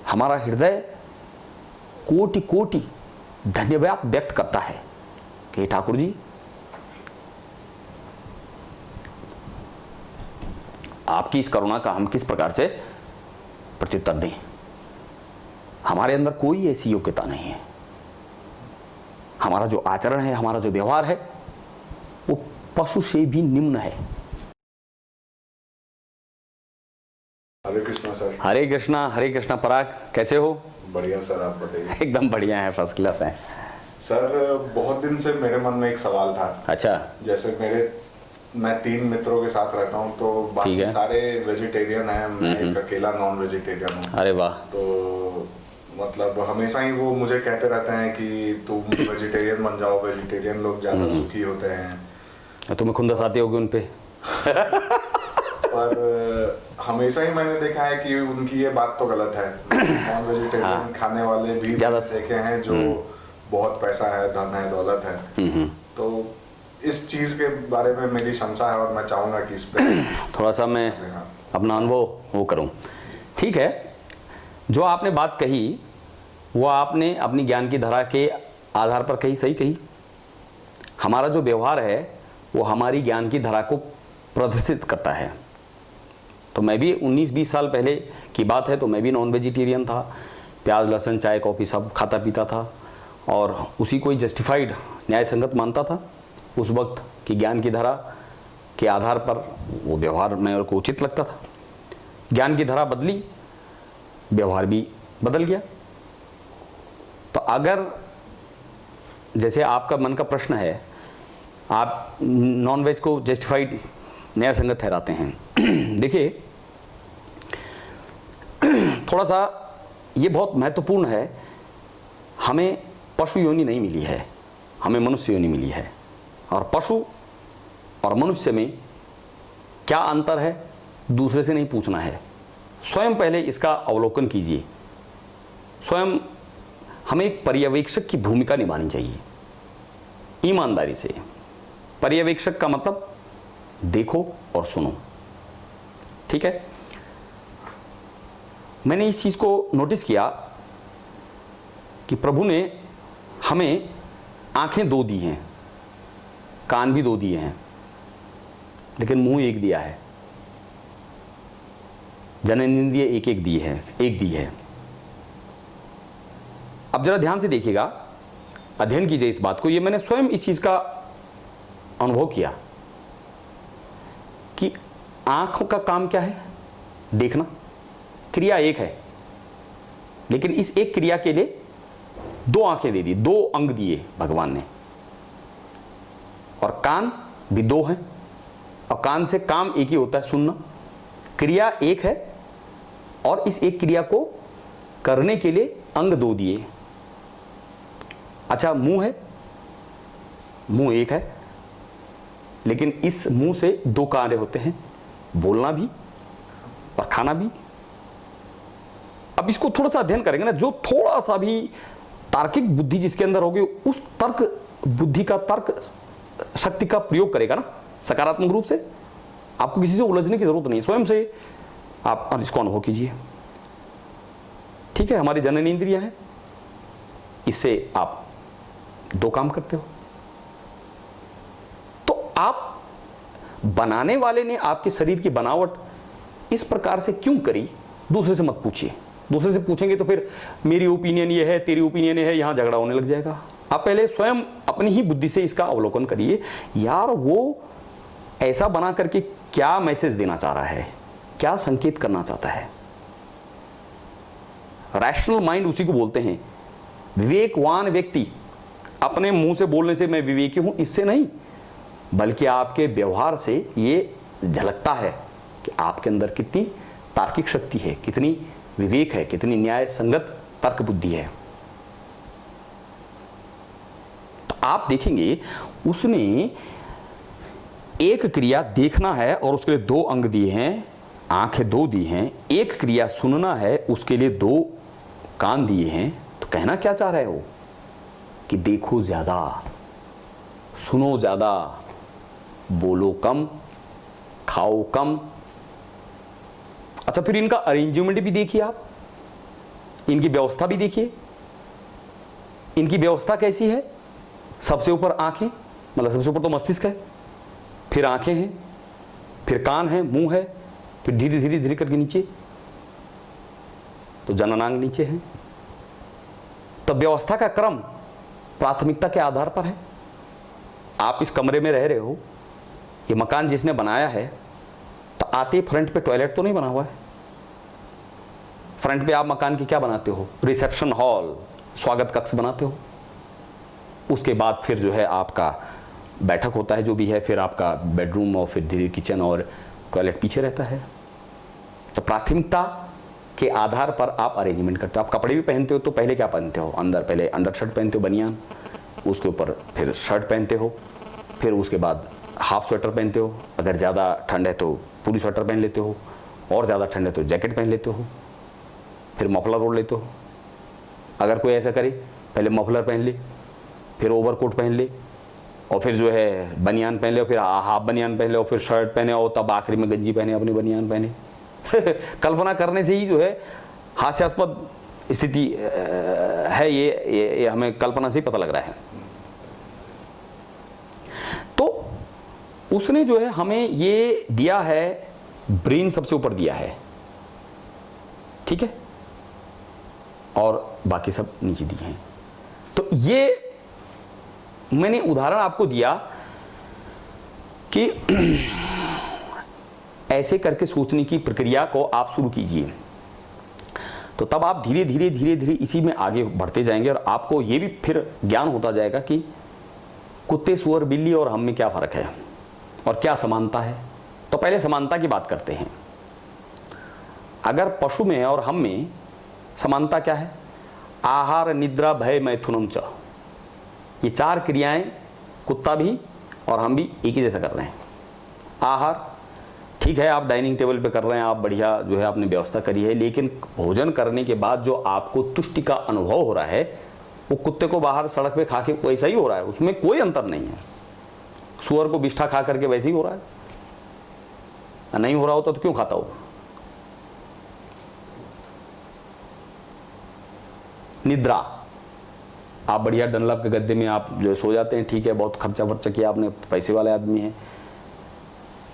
हमारा हृदय कोटि कोटि धन्यवाद व्यक्त करता है कि ठाकुर जी, आपकी इस करुणा का हम किस प्रकार से प्रत्युत्तर दें। हमारे अंदर कोई ऐसी योग्यता नहीं है। हमारा जो आचरण है, हमारा जो व्यवहार है, वो पशु से भी निम्न है। हरे कृष्णा सर। हरे कृष्णा पराग, कैसे हो? बढ़िया सर, आप बताइए। एकदम बढ़िया है, फर्स्ट क्लास है। सर बहुत दिन से मेरे मन में एक सवाल था। अच्छा। जैसे मैं 3 मित्रों के साथ रहता हूँ, तो बाकी सारे वेजिटेरियन हैं, मैं एक अकेला नॉन वेजिटेरियन हूँ। अरे वाह। तो मतलब हमेशा ही वो मुझे कहते रहते हैं कि तुम वेजिटेरियन बन जाओ, वेजिटेरियन लोग ज्यादा सुखी होते हैं। तुम्हें खुंदस आती होगी उन पे। पर हमेशा ही मैंने देखा है कि उनकी ये बात तो गलत है। नॉन वेजिटेरियन खाने वाले भी देखे हैं जो बहुत पैसा है, धन है, दौलत है। तो इस चीज के बारे में मेरी शंका है और मैं चाहूंगा कि इस पे थोड़ा सा मैं अपना अनुभव वो करूं। ठीक है, जो आपने बात कही वो आपने अपनी ज्ञान की धारा के आधार पर कही, सही कही। हमारा जो व्यवहार है वो हमारी ज्ञान की धारा को प्रदर्शित करता है। तो मैं भी 19-20 साल पहले की बात है, तो मैं भी नॉन वेजिटेरियन था। प्याज, लहसुन, चाय, कॉफ़ी सब खाता पीता था और उसी को ही जस्टिफाइड, न्याय संगत मानता था। उस वक्त की ज्ञान की धारा के आधार पर वो व्यवहार मेरे को उचित लगता था। ज्ञान की धारा बदली, व्यवहार भी बदल गया। तो अगर जैसे आपका मन का प्रश्न है, आप नॉन वेज को जस्टिफाइड, न्याय संगत ठहराते हैं। देखिए, थोड़ा सा ये बहुत महत्वपूर्ण है। हमें पशु योनि नहीं मिली है, हमें मनुष्य योनि मिली है। और पशु और मनुष्य में क्या अंतर है, दूसरे से नहीं पूछना है। स्वयं पहले इसका अवलोकन कीजिए। स्वयं हमें एक पर्यवेक्षक की भूमिका निभानी चाहिए, ईमानदारी से। पर्यवेक्षक का मतलब देखो और सुनो। ठीक है, मैंने इस चीज को नोटिस किया कि प्रभु ने हमें आंखें 2 दी हैं, कान भी 2 दिए हैं, लेकिन मुंह एक दिया है। जननेंद्रिय एक दी है। अब जरा ध्यान से देखिएगा, अध्ययन कीजिए इस बात को। ये मैंने स्वयं इस चीज का अनुभव किया कि आंखों का काम क्या है? देखना। क्रिया एक है, लेकिन इस एक क्रिया के लिए 2 आंखें दे दी, 2 अंग दिए भगवान ने। और कान भी 2 हैं, और कान से काम एक ही होता है, सुनना। क्रिया एक है और इस एक क्रिया को करने के लिए अंग 2 दिए। अच्छा, मुंह है, मुंह एक है, लेकिन इस मुंह से 2 कार्य होते हैं, बोलना भी और खाना भी। अब इसको थोड़ा सा अध्ययन करेंगे ना, जो थोड़ा सा भी तार्किक बुद्धि जिसके अंदर होगी, उस तर्क बुद्धि का, तर्क शक्ति का प्रयोग करेगा ना सकारात्मक रूप से। आपको किसी से उलझने की जरूरत नहीं है, स्वयं से आप इसको अनुभव कीजिए। ठीक है, हमारी जननेंद्रिय है, इससे आप 2 काम करते हो। तो आप बनाने वाले ने आपके शरीर की बनावट इस प्रकार से क्यों करी, दूसरे से मत पूछिए। दूसरे से पूछेंगे तो फिर मेरी ओपिनियन ये है, तेरी ओपिनियन ये है, यहां झगड़ा होने लग जाएगा। आप पहले स्वयं अपनी ही बुद्धि से इसका अवलोकन करिए। यार, वो ऐसा बना करके क्या मैसेज देना चाह रहा है, क्या संकेत करना चाहता है। रैशनल माइंड उसी को बोलते हैं। विवेकवान व्यक्ति अपने मुंह से बोलने से मैं विवेकी हूं, इससे नहीं, बल्कि आपके व्यवहार से ये झलकता है कि आपके अंदर कितनी तार्किक शक्ति है, कितनी विवेक है, कितनी न्याय संगत तर्क बुद्धि है। तो आप देखेंगे उसने एक क्रिया देखना है और उसके लिए 2 अंग दिए हैं, आंखें 2 दी हैं। एक क्रिया सुनना है, उसके लिए 2 कान दिए हैं। तो कहना क्या चाह रहे हो कि देखो ज्यादा, सुनो ज्यादा, बोलो कम, खाओ कम। अच्छा, फिर इनका अरेंजमेंट भी देखिए आप। इनकी व्यवस्था भी देखिए, इनकी व्यवस्था कैसी है। सबसे ऊपर आंखें, मतलब सबसे ऊपर तो मस्तिष्क है, फिर आंखें हैं, फिर कान है, मुंह है, फिर धीरे धीरे धीरे करके नीचे तो जननांग नीचे है। तो व्यवस्था का क्रम प्राथमिकता के आधार पर है। आप इस कमरे में रह रहे हो, ये मकान जिसने बनाया है, तो आते फ्रंट पे टॉयलेट तो नहीं बना हुआ है। फ्रंट पे आप मकान की क्या बनाते हो, रिसेप्शन हॉल, स्वागत कक्ष बनाते हो। उसके बाद फिर जो है आपका बैठक होता है, जो भी है, फिर आपका बेडरूम और फिर धीरे किचन और टॉयलेट पीछे रहता है। तो प्राथमिकता के आधार पर आप अरेंजमेंट करते हो। आप कपड़े भी पहनते हो तो पहले क्या पहनते हो, अंदर पहले अंडर शर्ट पहनते हो, बनियान, उसके ऊपर फिर शर्ट पहनते हो, फिर उसके बाद हाफ स्वेटर पहनते हो, अगर ज़्यादा ठंड है तो पूरी स्वेटर पहन लेते हो, और ज़्यादा ठंड है तो जैकेट पहन लेते हो, फिर मफलर ओढ़ लेते हो। अगर कोई ऐसा करे, पहले मफलर पहन ले, फिर ओवरकोट पहन ले, और फिर जो है बनियान पहन ले, और फिर हाफ बनियान पहन ले, और फिर शर्ट पहने, और तब आखिरी में गंजी पहने, अपनी बनियान पहने। कल्पना करने से ही जो है हास्यास्पद स्थिति है, ये हमें कल्पना से ही पता लग रहा है। तो उसने जो है हमें ये दिया है, ब्रेन सबसे ऊपर दिया है, ठीक है, और बाकी सब नीचे दिए हैं। तो ये मैंने उदाहरण आपको दिया कि ऐसे करके सोचने की प्रक्रिया को आप शुरू कीजिए, तो तब आप धीरे धीरे धीरे धीरे इसी में आगे बढ़ते जाएंगे, और आपको ये भी फिर ज्ञान होता जाएगा कि कुत्ते, सुअर, बिल्ली और हम में क्या फ़र्क है और क्या समानता है। तो पहले समानता की बात करते हैं। अगर पशु में और हम में समानता क्या है, आहार, निद्रा, भय, मैथुनम च, ये चार क्रियाएं कुत्ता भी और हम भी एक ही जैसा कर रहे हैं। आहार, ठीक है, आप डाइनिंग टेबल पे कर रहे हैं, आप बढ़िया जो है आपने व्यवस्था करी है, लेकिन भोजन करने के बाद जो आपको तुष्टि का अनुभव हो रहा है, वो कुत्ते को बाहर सड़क पे खा के वैसा ही हो रहा है, उसमें कोई अंतर नहीं है। सुअर को बिष्ठा खा करके वैसे ही हो रहा है, नहीं हो रहा होता तो क्यों खाता हो। निद्रा, आप बढ़िया डनलप के गद्दे में आप जो सो जाते हैं, ठीक है, बहुत खर्चा वर्चा किया आपने, पैसे वाले आदमी हैं,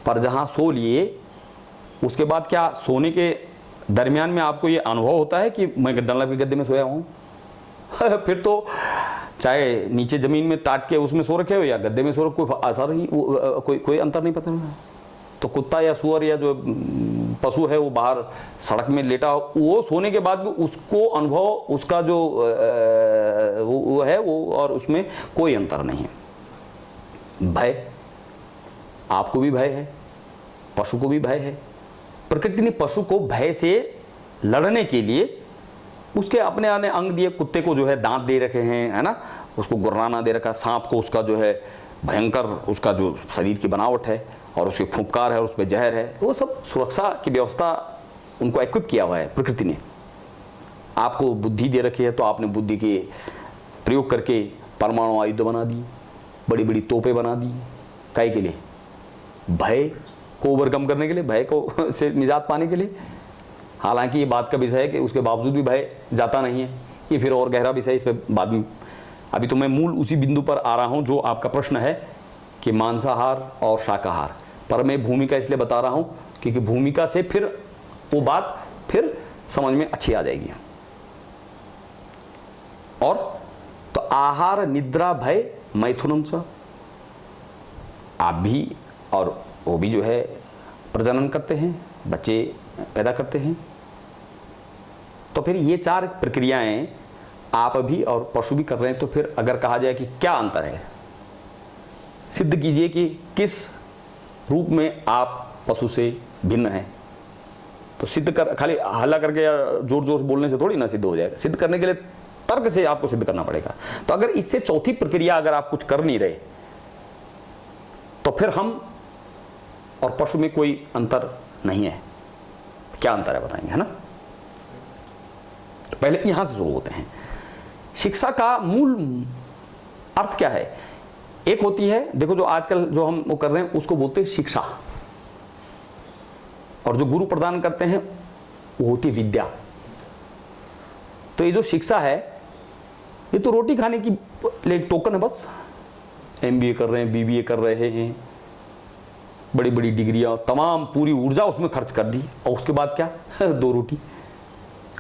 पर जहाँ सो लिए उसके बाद क्या सोने के दरमियान में आपको ये अनुभव होता है कि मैं डनलप के गद्दे में सोया हूँ? फिर तो चाहे नीचे ज़मीन में टाट के उसमें सो रखे हो या गद्दे में सो रखे, कोई असर ही, कोई अंतर नहीं पता नहीं। तो कुत्ता या सुअर या जो पशु है वो बाहर सड़क में लेटा हो, वो सोने के बाद भी उसको अनुभव, उसका जो वो है वो, और उसमें कोई अंतर नहीं है। भय, आपको भी भय है, पशु को भी भय है। प्रकृति ने पशु को भय से लड़ने के लिए उसके अपने आने अंग दिए। कुत्ते को जो है दांत दे रखे हैं, है ना, उसको गुर्राना दे रखा। सांप को उसका जो है भयंकर, उसका जो शरीर की बनावट है और उसकी फुंकार है और उसमें जहर है, वो सब सुरक्षा की व्यवस्था उनको इक्विप किया हुआ है प्रकृति ने। आपको बुद्धि दे रखी है, तो आपने बुद्धि के प्रयोग करके परमाणु आयुध बना दी, बड़ी बड़ी तोपें बना दी। काहे के लिए? भय को ओवरकम करने के लिए, भय को से निजात पाने के लिए। हालांकि ये बात का विषय है कि उसके बावजूद भी भय जाता नहीं है, ये फिर और गहरा विषय, इस पर बाद में। अभी तो मैं मूल उसी बिंदु पर आ रहा हूं जो आपका प्रश्न है कि मांसाहार और शाकाहार पर। मैं भूमिका इसलिए बता रहा हूं क्योंकि भूमिका से फिर वो बात फिर समझ में अच्छी आ जाएगी। और तो आहार, निद्रा, भय, मैथुनम च, आप भी और वो भी जो है प्रजनन करते हैं, बच्चे पैदा करते हैं। तो फिर ये चार प्रक्रियाएं आप भी और पशु भी कर रहे हैं। तो फिर अगर कहा जाए कि क्या अंतर है, सिद्ध कीजिए कि किस रूप में आप पशु से भिन्न हैं। तो सिद्ध कर, खाली हल्ला करके या जोर जोर से बोलने से थोड़ी ना सिद्ध हो जाएगा। सिद्ध करने के लिए तर्क से आपको सिद्ध करना पड़ेगा। तो अगर इससे चौथी प्रक्रिया अगर आप कुछ कर नहीं रहे, तो फिर हम और पशु में कोई अंतर नहीं है। क्या अंतर है बताएंगे, है ना। तो पहले यहां से शुरू होते हैं। शिक्षा का मूल अर्थ क्या है? एक होती है, देखो, जो आजकल जो हम वो कर रहे हैं उसको बोलते हैं शिक्षा, और जो गुरु प्रदान करते हैं वो होती है विद्या। तो ये जो शिक्षा है ये तो रोटी खाने की एक टोकन है बस। MBA कर रहे हैं, BBA कर रहे हैं, बड़ी बड़ी डिग्रियां, तमाम पूरी ऊर्जा उसमें खर्च कर दी, और उसके बाद क्या 2 रोटी।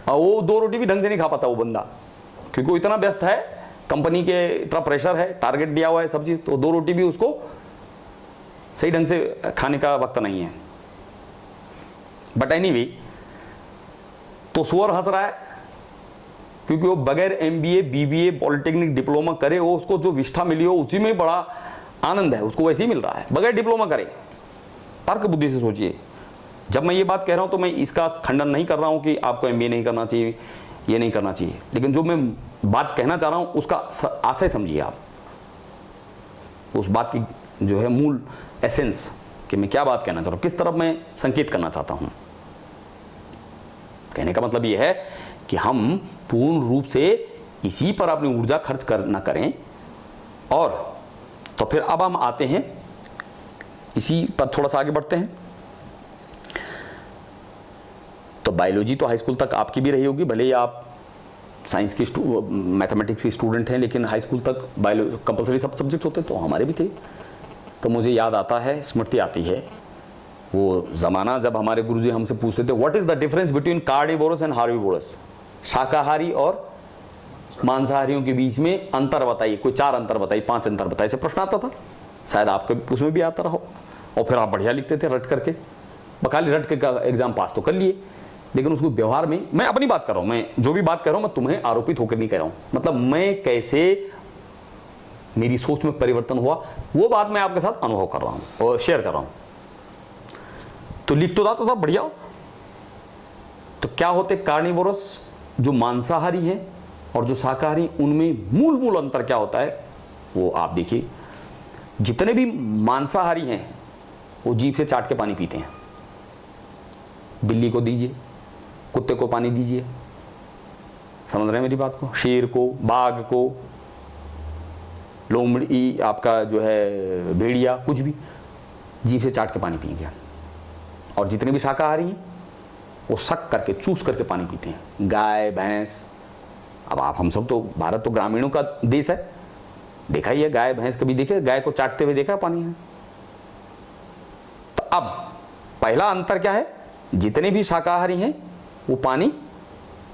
और वो 2 रोटी भी ढंग से नहीं खा पाता वो बंदा, क्योंकि वो इतना व्यस्त है, कंपनी के इतना प्रेशर है, टारगेट दिया हुआ है सब चीज़, तो 2 रोटी भी उसको सही ढंग से खाने का वक्त नहीं है। बट एनीवे, तो सुअर हंस रहा है क्योंकि वो बगैर MBA BBA पॉलिटेक्निक डिप्लोमा करे, वो उसको जो विष्ठा मिली हो उसी में बड़ा आनंद है, उसको वैसे ही मिल रहा है बगैर डिप्लोमा करे। तर्क बुद्धि से सोचिए। जब मैं ये बात कह रहा हूं तो मैं इसका खंडन नहीं कर रहा हूं कि आपको MBA नहीं करना चाहिए, ये नहीं करना चाहिए, लेकिन जो मैं बात कहना चाह रहा हूं उसका आशय समझिए आप, उस बात की जो है मूल एसेंस कि मैं क्या बात कहना चाह रहा हूं, किस तरफ मैं संकेत करना चाहता हूं। कहने का मतलब यह है कि हम पूर्ण रूप से इसी पर अपनी ऊर्जा खर्च ना करें। और तो फिर अब हम आते हैं इसी पर थोड़ा सा आगे बढ़ते हैं। तो बायोलॉजी तो हाई स्कूल तक आपकी भी रही होगी, भले ही आप साइंस की मैथमेटिक्स की स्टूडेंट हैं, लेकिन हाई स्कूल तक बायोलॉजी कंपलसरी सब सब्जेक्ट होते, तो हमारे भी थे। तो मुझे याद आता है, स्मृति आती है वो ज़माना जब हमारे गुरुजी हमसे पूछते थे what is the difference between carnivorous and herbivorous, शाकाहारी और मांसाहारियों के बीच में अंतर बताइए, कोई 4 अंतर बताइए, 5 अंतर बताइए, ऐसे प्रश्न आता था। शायद आपके उसमें भी आता रहो, और फिर आप बढ़िया लिखते थे रट करके, बखाली रट के एग्जाम पास तो कर लिए, लेकिन उसको व्यवहार में, मैं अपनी बात कर रहा हूँ, मैं जो भी बात कर रहा हूँ मैं तुम्हें आरोपित होकर नहीं कह रहा हूँ, मतलब मैं कैसे मेरी सोच में परिवर्तन हुआ वो बात मैं आपके साथ अनुभव कर रहा हूँ और शेयर कर रहा हूँ। तो लिख तो था बढ़िया। तो क्या होते कार्निवोरस जो मांसाहारी हैं और जो शाकाहारी, उनमें मूल अंतर क्या होता है वो आप देखिए। जितने भी मांसाहारी हैं वो जीभ से चाट के पानी पीते हैं। बिल्ली को दीजिए, कुत्ते को पानी दीजिए, समझ रहे हैं मेरी बात को, शेर को, बाघ को, लोमड़ी, आपका जो है भेड़िया, कुछ भी जीभ से चाट के पानी पिएंगे। और जितने भी शाकाहारी हैं वो सक करके, चूस करके पानी पीते हैं। गाय, भैंस, अब आप हम सब तो, भारत तो ग्रामीणों का देश है, देखा ही है, गाय भैंस कभी देखे, गाय को चाटते हुए देखा है पानी में? तो अब पहला अंतर क्या है, जितने भी शाकाहारी हैं वो पानी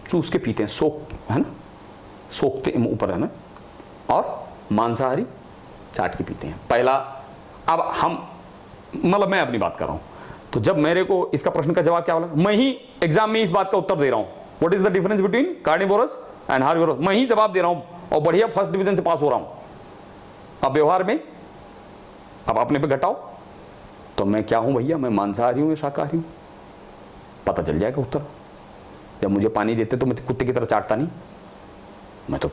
चूस के पीते हैं, सोख है ना, सोखते ऊपर है ना, और मांसाहारी चाट के पीते हैं, पहला। अब हम, मतलब मैं अपनी बात कर रहा हूं, तो जब मेरे को इसका प्रश्न का जवाब क्या बोला, मैं ही एग्जाम में इस बात का उत्तर दे रहा हूं, what is the difference between carnivorous and herbivorous, मैं ही जवाब दे रहा हूं और बढ़िया फर्स्ट डिवीजन से पास हो रहा हूं। अब व्यवहार में अब अपने पे घटाओ, तो मैं क्या हूं भैया, मैं मांसाहारी हूं या शाकाहारी हूं? पता चल जाएगा उत्तर। जब मुझे पानी देते तो मैं कुत्ते की तरह चाटता नहीं, मैं तो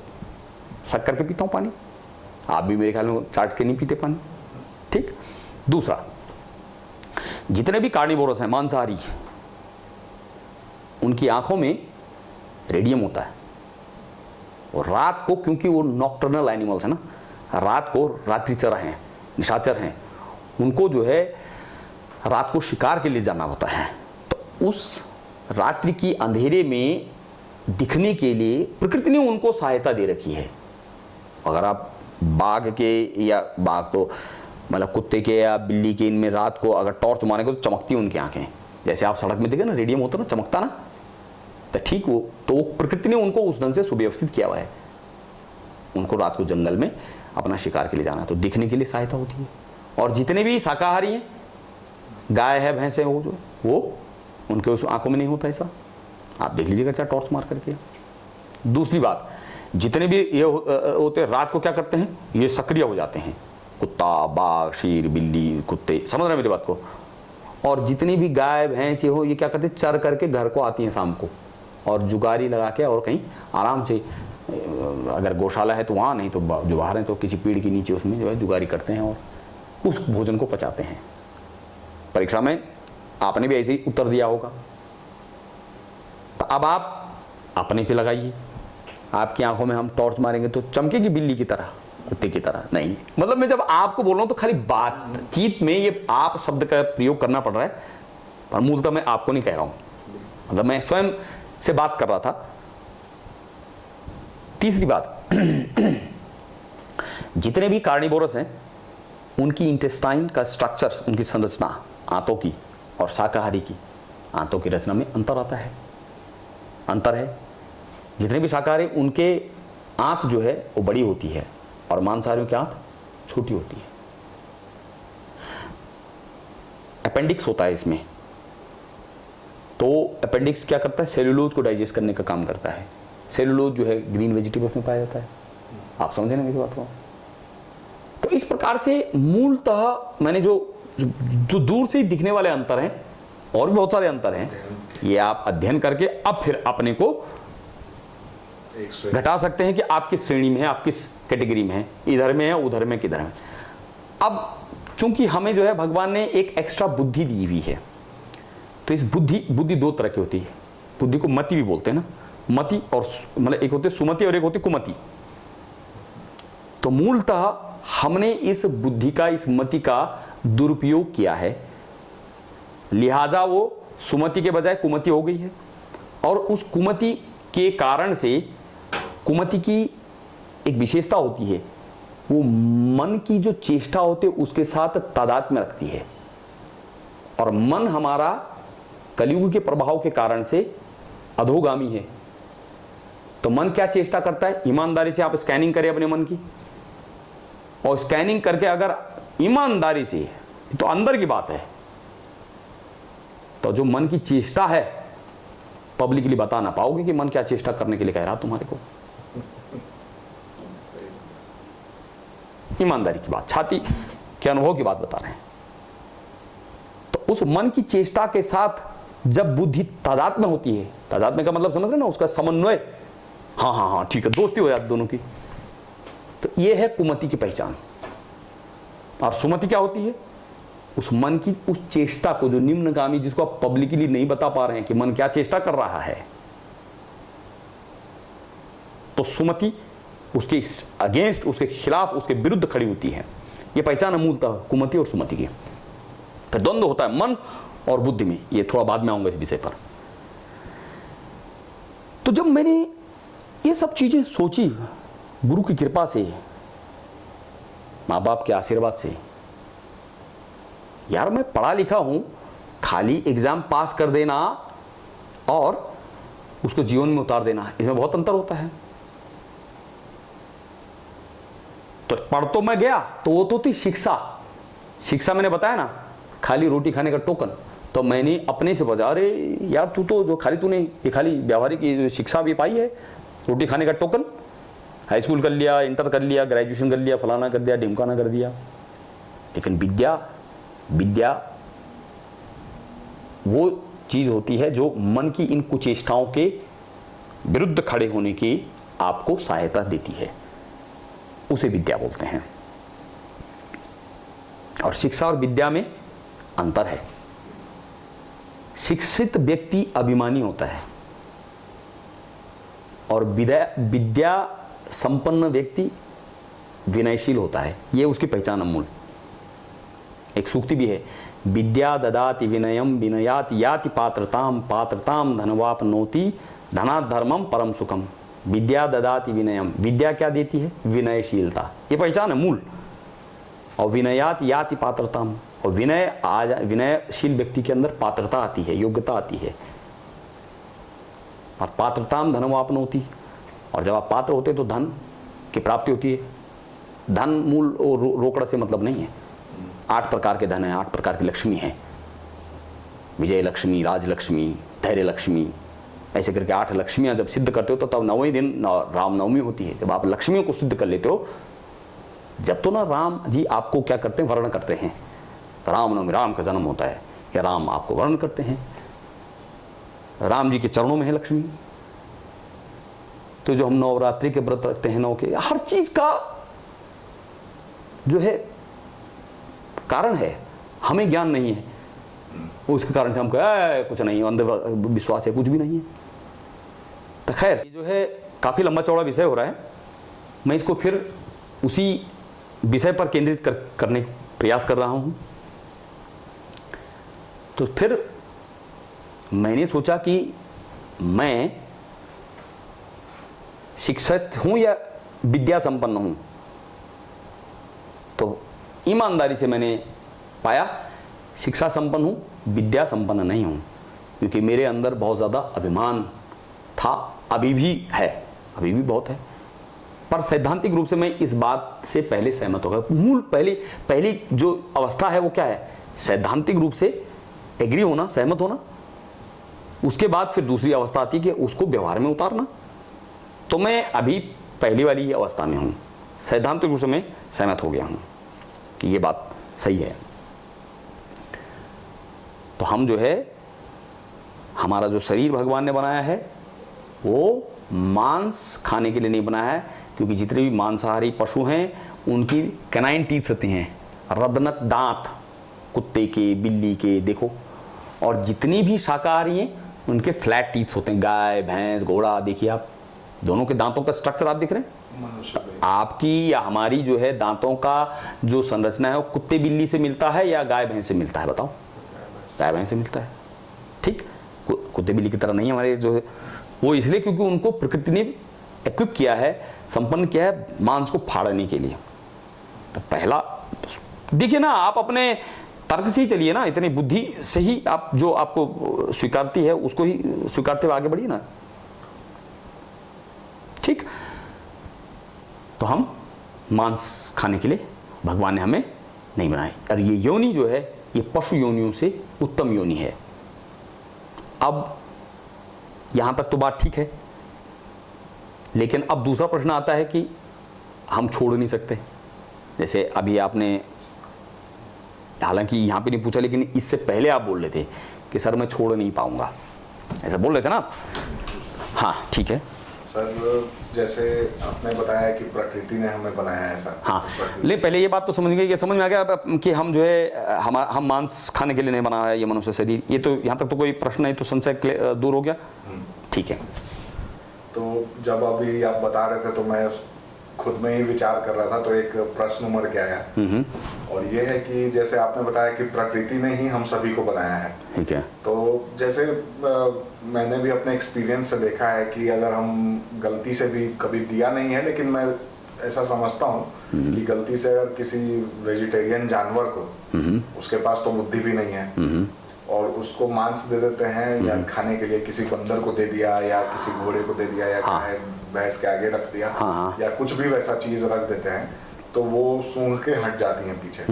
सक करके पीता हूं पानी। आप भी मेरे ख्याल में चाट के नहीं पीते पानी, ठीक। दूसरा, जितने भी कार्निवोरस हैं, मांसाहारी, उनकी आंखों में रेडियम होता है, और रात को, क्योंकि वो नॉक्टर्नल एनिमल्स है ना, रात को रात्रिचर हैं, निशाचर हैं, उनको जो है रात को शिकार के लिए जाना होता है। तो उस रात्रि की अंधेरे में दिखने के लिए प्रकृति ने उनको सहायता दे रखी है। अगर आप बाघ के, या बाघ तो मतलब कुत्ते के या बिल्ली के, इनमें रात को अगर टॉर्च मारेंगे तो चमकती हैं उनकी आंखें, जैसे आप सड़क में देखे ना, रेडियम होता ना, चमकता ना, तो ठीक वो, तो वो प्रकृति ने उनको उस ढंग से सुव्यवस्थित किया हुआ है। उनको रात को जंगल में अपना शिकार के लिए जाना है, तो दिखने के लिए सहायता होती है। और जितने भी शाकाहारी हैं, गाय है, भैंस है, वो उनके उस आंखों में नहीं होता ऐसा, आप देख लीजिएगा चाहे टॉर्च मार करके। दूसरी बात, जितने भी ये होते हैं रात को क्या करते हैं, ये सक्रिय हो जाते हैं, कुत्ता, बाघ, शेर, बिल्ली, कुत्ते, समझ रहे हैं मेरी बात को। और जितनी भी गाय भैंस ये हो, ये क्या करते हैं, चर करके घर को आती हैं शाम को, और जुगारी लगा के और कहीं आराम से, अगर गौशाला है तो वहाँ, नहीं तो जो बाहर हैं तो किसी पेड़ के नीचे उसमें जो है जुगारी करते हैं और उस भोजन को पचाते हैं। परीक्षा में आपने भी ऐसे ही उत्तर दिया होगा। तो अब आप अपने पे लगाइए, आपकी आंखों में हम टॉर्च मारेंगे तो चमकेगी बिल्ली की तरह, कुत्ते की तरह नहीं। मतलब मैं जब आपको बोल रहा हूं तो खाली बातचीत में ये आप शब्द का प्रयोग करना पड़ रहा है, पर मूलतः मैं आपको नहीं कह रहा हूं, मतलब मैं स्वयं से बात कर रहा था। तीसरी बात, जितने भी कार्निवोरस हैं उनकी इंटेस्टाइन का स्ट्रक्चर, उनकी संरचना आंतों की और शाकाहारी की आंतों की रचना में अंतर आता है, अंतर है। जितने भी शाकाहारी उनके आंत जो है वो बड़ी होती है और मांसाहारियों की आंत छोटी होती है। अपेंडिक्स होता है इसमें, तो अपेंडिक्स क्या करता है, सेलुलोज को डाइजेस्ट करने का काम करता है। सेलुलोज जो है ग्रीन वेजिटेबल्स में पाया जाता है, आप समझे ना मेरी बात को। तो इस प्रकार से मूलतः मैंने जो दूर से दिखने वाले अंतर हैं, और भी बहुत सारे अंतर हैं, ये आप अध्ययन करके अब फिर अपने को घटा सकते हैं कि आप किस श्रेणी में है, आप किस कैटेगरी में है, इधर में है, उधर में, किधर में। अब चूंकि हमें जो है भगवान ने एक एक्स्ट्रा बुद्धि दी हुई है, तो इस बुद्धि दो तरह की होती है। बुद्धि को मति भी बोलते हैं ना, मति और मतलब एक होती है सुमति और एक होती है कुमति। तो मूलतः हमने इस बुद्धि का, इस मति का दुरुपयोग किया है, लिहाजा वो सुमति के बजाय कुमति हो गई है। और उस कुमति के कारण से, कुमति की एक विशेषता होती है, वो मन की जो चेष्टा होती है उसके साथ तादाद में रखती है। और मन हमारा कलयुग के प्रभाव के कारण से अधोगामी है। तो मन क्या चेष्टा करता है, ईमानदारी से आप स्कैनिंग करें अपने मन की, और स्कैनिंग करके अगर ईमानदारी से, तो अंदर की बात है, तो जो मन की चेष्टा है पब्लिकली बता ना पाओगे कि मन क्या चेष्टा करने के लिए कह रहा तुम्हारे को। ईमानदारी की बात, छाती के अनुभव की बात बता रहे हैं। तो उस मन की चेष्टा के साथ जब बुद्धि तादाद में होती है, तादाद में का मतलब समझ रहे ना, उसका समन्वय, हाँ हाँ हाँ ठीक है, दोस्ती हो जाती दोनों की, तो ये है कुमति की पहचान। और सुमति क्या होती है, उस मन की उस चेष्टा को जो निम्नगामी, जिसको आप पब्लिकली नहीं बता पा रहे हैं कि मन क्या चेष्टा कर रहा है, तो सुमति उसके अगेंस्ट, उसके खिलाफ, उसके विरुद्ध खड़ी होती है। ये पहचान है मूलतः कुमति और सुमति की। फिर द्वंद्व होता है मन और बुद्धि में, ये थोड़ा बाद में आऊंगा इस विषय पर। तो जब मैंने ये सब चीजें सोची गुरु की कृपा से, माँ बाप के आशीर्वाद से, यार मैं पढ़ा लिखा हूं, खाली एग्जाम पास कर देना और उसको जीवन में उतार देना, इसमें बहुत अंतर होता है। तो पढ़ तो मैं गया, तो वो तो थी शिक्षा। शिक्षा मैंने बताया ना, खाली रोटी खाने का टोकन। तो मैंने अपने से बता, अरे यार तू तो जो खाली तूने ये खाली व्यावहारिक शिक्षा भी पाई है, रोटी खाने का टोकन, हाई स्कूल कर लिया, इंटर कर लिया, ग्रेजुएशन कर लिया, फलाना कर दिया, ढिमकाना कर दिया। लेकिन विद्या वो चीज होती है जो मन की इन कुचेष्टाओं के विरुद्ध खड़े होने की आपको सहायता देती है, उसे विद्या बोलते हैं। और शिक्षा और विद्या में अंतर है। शिक्षित व्यक्ति अभिमानी होता है और विद्या संपन्न व्यक्ति विनयशील होता है। यह उसकी पहचान अमूल। एक सूक्ति भी है, विद्या ददाति विनयम विनयात याति पात्रताम पात्रताम धनवापनोति धनात् धर्मम परम सुखम। विद्या ददाति विनयम, विद्या क्या देती है, विनयशीलता, ये पहचान है मूल। और विनयात याति पात्रताम, और विनयशील व्यक्ति के अंदर पात्रता आती है, योग्यता आती है। और पात्रताम धनवापनोति, और जब आप पात्र होते तो धन की प्राप्ति होती है। धन मूल रोकड़ा से मतलब नहीं है। 8 प्रकार के धन है, 8 प्रकार की लक्ष्मी है, विजय लक्ष्मी, राजलक्ष्मी, धैर्य लक्ष्मी, ऐसे करके 8 लक्ष्मियां जब सिद्ध करते हो तो तब 9वें दिन रामनवमी होती है। जब आप लक्ष्मियों को सिद्ध कर लेते हो, जब तो ना राम जी आपको क्या करते हैं, वर्ण करते हैं, तो रामनवमी, राम का जन्म होता है, या राम आपको वर्ण करते हैं, राम जी के चरणों में है लक्ष्मी। तो जो हम नवरात्रि के व्रत रखते हैं, के हर चीज का जो है कारण है, हमें ज्ञान नहीं है, उसके कारण से हम कहे कुछ नहीं, अंधविश्वास है, कुछ भी नहीं है। तो खैर जो है काफी लंबा चौड़ा विषय हो रहा है, मैं इसको फिर उसी विषय पर केंद्रित करने का प्रयास कर रहा हूं। तो फिर मैंने सोचा कि मैं शिक्षित हूं या विद्या संपन्न हूं, तो ईमानदारी से मैंने पाया शिक्षा संपन्न हूं, विद्या संपन्न नहीं हूं, क्योंकि मेरे अंदर बहुत ज़्यादा अभिमान था, अभी भी है, अभी भी बहुत है। पर सैद्धांतिक रूप से मैं इस बात से पहले सहमत हो गया। मूल पहली जो अवस्था है वो क्या है? सैद्धांतिक रूप से एग्री होना, सहमत होना। उसके बाद फिर दूसरी अवस्था आती है कि उसको व्यवहार में उतारना। तो मैं अभी पहली वाली अवस्था में हूँ, सैद्धांतिक रूप से मैं सहमत हो गया हूँ कि ये बात सही है। तो हम जो है, हमारा जो शरीर भगवान ने बनाया है वो मांस खाने के लिए नहीं बनाया है, क्योंकि जितने भी मांसाहारी पशु हैं उनकी कैनाइन टीथ होती हैं, रदनक दांत, कुत्ते के, बिल्ली के, देखो। और जितनी भी शाकाहारी हैं उनके फ्लैट टीथ होते हैं, गाय, भैंस, घोड़ा, देखिए आप दोनों के दांतों का स्ट्रक्चर आप देख रहे हैं। आपकी या हमारी जो है दांतों का जो संरचना है वो कुत्ते बिल्ली से मिलता है या गाय भैंस से मिलता है? बताओ। गाय भैंस से मिलता है, ठीक। कुत्ते बिल्ली की तरह नहीं हमारे जो है वो, इसलिए क्योंकि उनको प्रकृति ने इक्विप किया है, संपन्न किया है मांस को फाड़ने के लिए। तो पहला देखिए ना, आप अपने तर्क से ही चलिए ना, इतनी बुद्धि से ही आप जो आपको स्वीकारती है उसको ही स्वीकारते हुए आगे बढ़िए ना, ठीक। तो हम मांस खाने के लिए भगवान ने हमें नहीं बनाए, और ये योनि जो है ये पशु योनियों से उत्तम योनि है। अब यहां तक तो बात ठीक है, लेकिन अब दूसरा प्रश्न आता है कि हम छोड़ नहीं सकते। जैसे अभी आपने, हालांकि यहां पे नहीं पूछा, लेकिन इससे पहले आप बोल रहे थे कि सर मैं छोड़ नहीं पाऊंगा, ऐसा बोल रहे थे ना आप? हाँ, ठीक है सर। जैसे आपने बताया कि प्रकृति ने हमें बनाया है ऐसा। हाँ, लेकिन पहले ये बात तो समझ गए, समझ में आ गया कि हम जो है हम मांस खाने के लिए नहीं बना है ये मनुष्य शरीर। ये तो यहाँ तक तो कोई प्रश्न नहीं, तो संशय दूर हो गया, ठीक है। तो जब अभी आप बता रहे थे तो मैं खुद में ही विचार कर रहा था, तो एक प्रश्न उमड़ के आया, और ये है कि जैसे आपने बताया कि प्रकृति ने ही हम सभी को बनाया है, ठीक है। तो जैसे मैंने भी अपने एक्सपीरियंस से देखा है कि अगर हम गलती से भी कभी दिया नहीं है, लेकिन मैं ऐसा समझता हूँ कि गलती से अगर किसी वेजिटेरियन जानवर को, उसके पास तो बुद्धि भी नहीं है, और उसको मांस दे देते हैं या खाने के लिए, किसी बंदर को दे दिया या किसी घोड़े को दे दिया या गाय भैंस के आगे रख दिया, या कुछ भी वैसा चीज रख देते हैं, तो वो सूंघ के हट जाती हैं पीछे।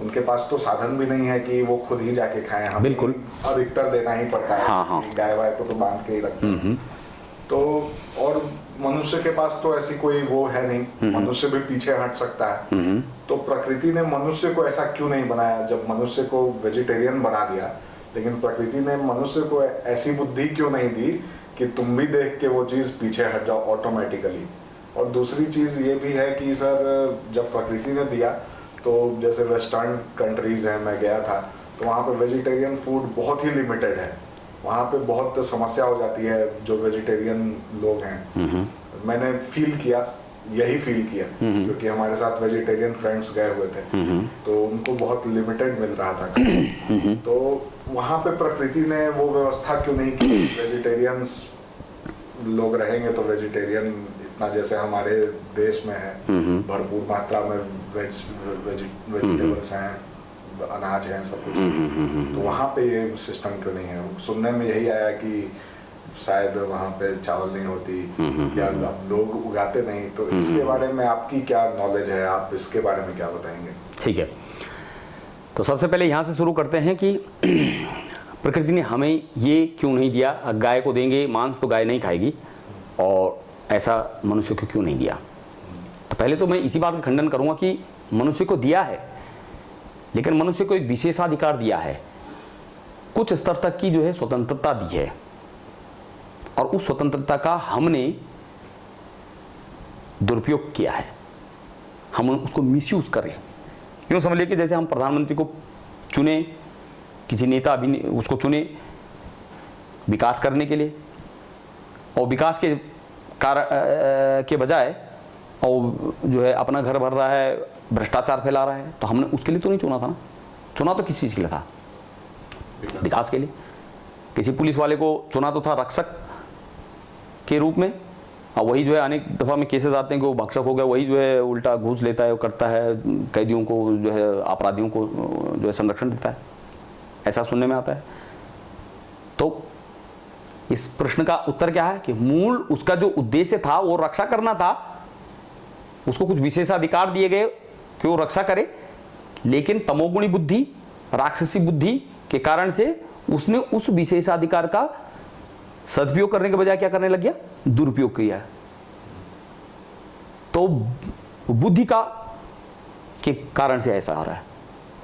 उनके पास तो साधन भी नहीं है कि वो खुद ही जाके खाएं, हमें बिल्कुल अधिकतर देना ही पड़ता है। गाय वाय को तो बांध के ही रखते हैं। तो और मनुष्य के पास तो ऐसी कोई वो है नहीं, मनुष्य भी पीछे हट सकता है। तो प्रकृति ने मनुष्य को ऐसा क्यों नहीं बनाया? जब मनुष्य को वेजिटेरियन बना दिया, लेकिन प्रकृति ने मनुष्य को ऐसी बुद्धि क्यों नहीं दी कि तुम भी देख के वो चीज पीछे हट जाओ ऑटोमेटिकली? और दूसरी चीज ये भी है कि सर, जब प्रकृति ने दिया, तो जैसे वेस्टर्न कंट्रीज हैं, मैं गया था, तो वहाँ पे वेजिटेरियन फूड बहुत ही लिमिटेड है। वहाँ पे बहुत समस्या हो जाती है जो वेजिटेरियन लोग हैं। मैंने यही फील किया क्योंकि हमारे साथ वेजिटेरियन फ्रेंड्स गए हुए थे, तो उनको बहुत लिमिटेड मिल रहा था। तो वहाँ पे प्रकृति ने वो व्यवस्था क्यों नहीं की? वेजिटेरियंस लोग रहेंगे तो वेजिटेरियन इतना, जैसे हमारे देश में है, भरपूर मात्रा में वेजिटेबल्स हैं, अनाज है, सब कुछ। तो वहाँ पे ये सिस्टम क्यों नहीं है? सुनने में यही आया कि शायद वहाँ पे चावल नहीं होती या लोग उगाते नहीं। तो इसके बारे में आपकी क्या नॉलेज है? आप इसके बारे में क्या बताएंगे? ठीक है, तो सबसे पहले यहाँ से शुरू करते हैं कि प्रकृति ने हमें ये क्यों नहीं दिया? गाय को देंगे मांस तो गाय नहीं खाएगी, और ऐसा मनुष्य को क्यों नहीं दिया? तो पहले तो मैं इसी बात का खंडन करूँगा कि मनुष्य को दिया है, लेकिन मनुष्य को एक विशेषाधिकार दिया है, कुछ स्तर तक की जो है स्वतंत्रता दी है, और उस स्वतंत्रता का हमने दुरुपयोग किया है, हम उसको मिसयूज कर रहे हैं। यूँ समझ लिया कि जैसे हम प्रधानमंत्री को चुने, किसी नेता उसको चुने विकास करने के लिए, और विकास के के बजाय और जो है अपना घर भर रहा है, भ्रष्टाचार फैला रहा है, तो हमने उसके लिए तो नहीं चुना था ना। चुना तो किस चीज़ के लिए था? विकास के लिए। किसी पुलिस वाले को चुना तो था रक्षक के रूप में, और वही जो है अनेक दफ़ा में केसेस आते हैं कि वो भक्षक हो गया, वही जो है उल्टा घूस लेता है, वो करता है, कैदियों को जो है अपराधियों को जो है संरक्षण देता है, ऐसा सुनने में आता है। तो इस प्रश्न का उत्तर क्या है कि मूल उसका जो उद्देश्य था वो रक्षा करना था, उसको कुछ विशेषाधिकार दिए गए कि वो रक्षा करे, लेकिन तमोगुणी बुद्धि, राक्षसी बुद्धि के कारण से उसने उस विशेषाधिकार का सदुपयोग करने के बजाय क्या करने लग गया, दुरुपयोग किया। तो बुद्धि का के कारण से ऐसा हो रहा है।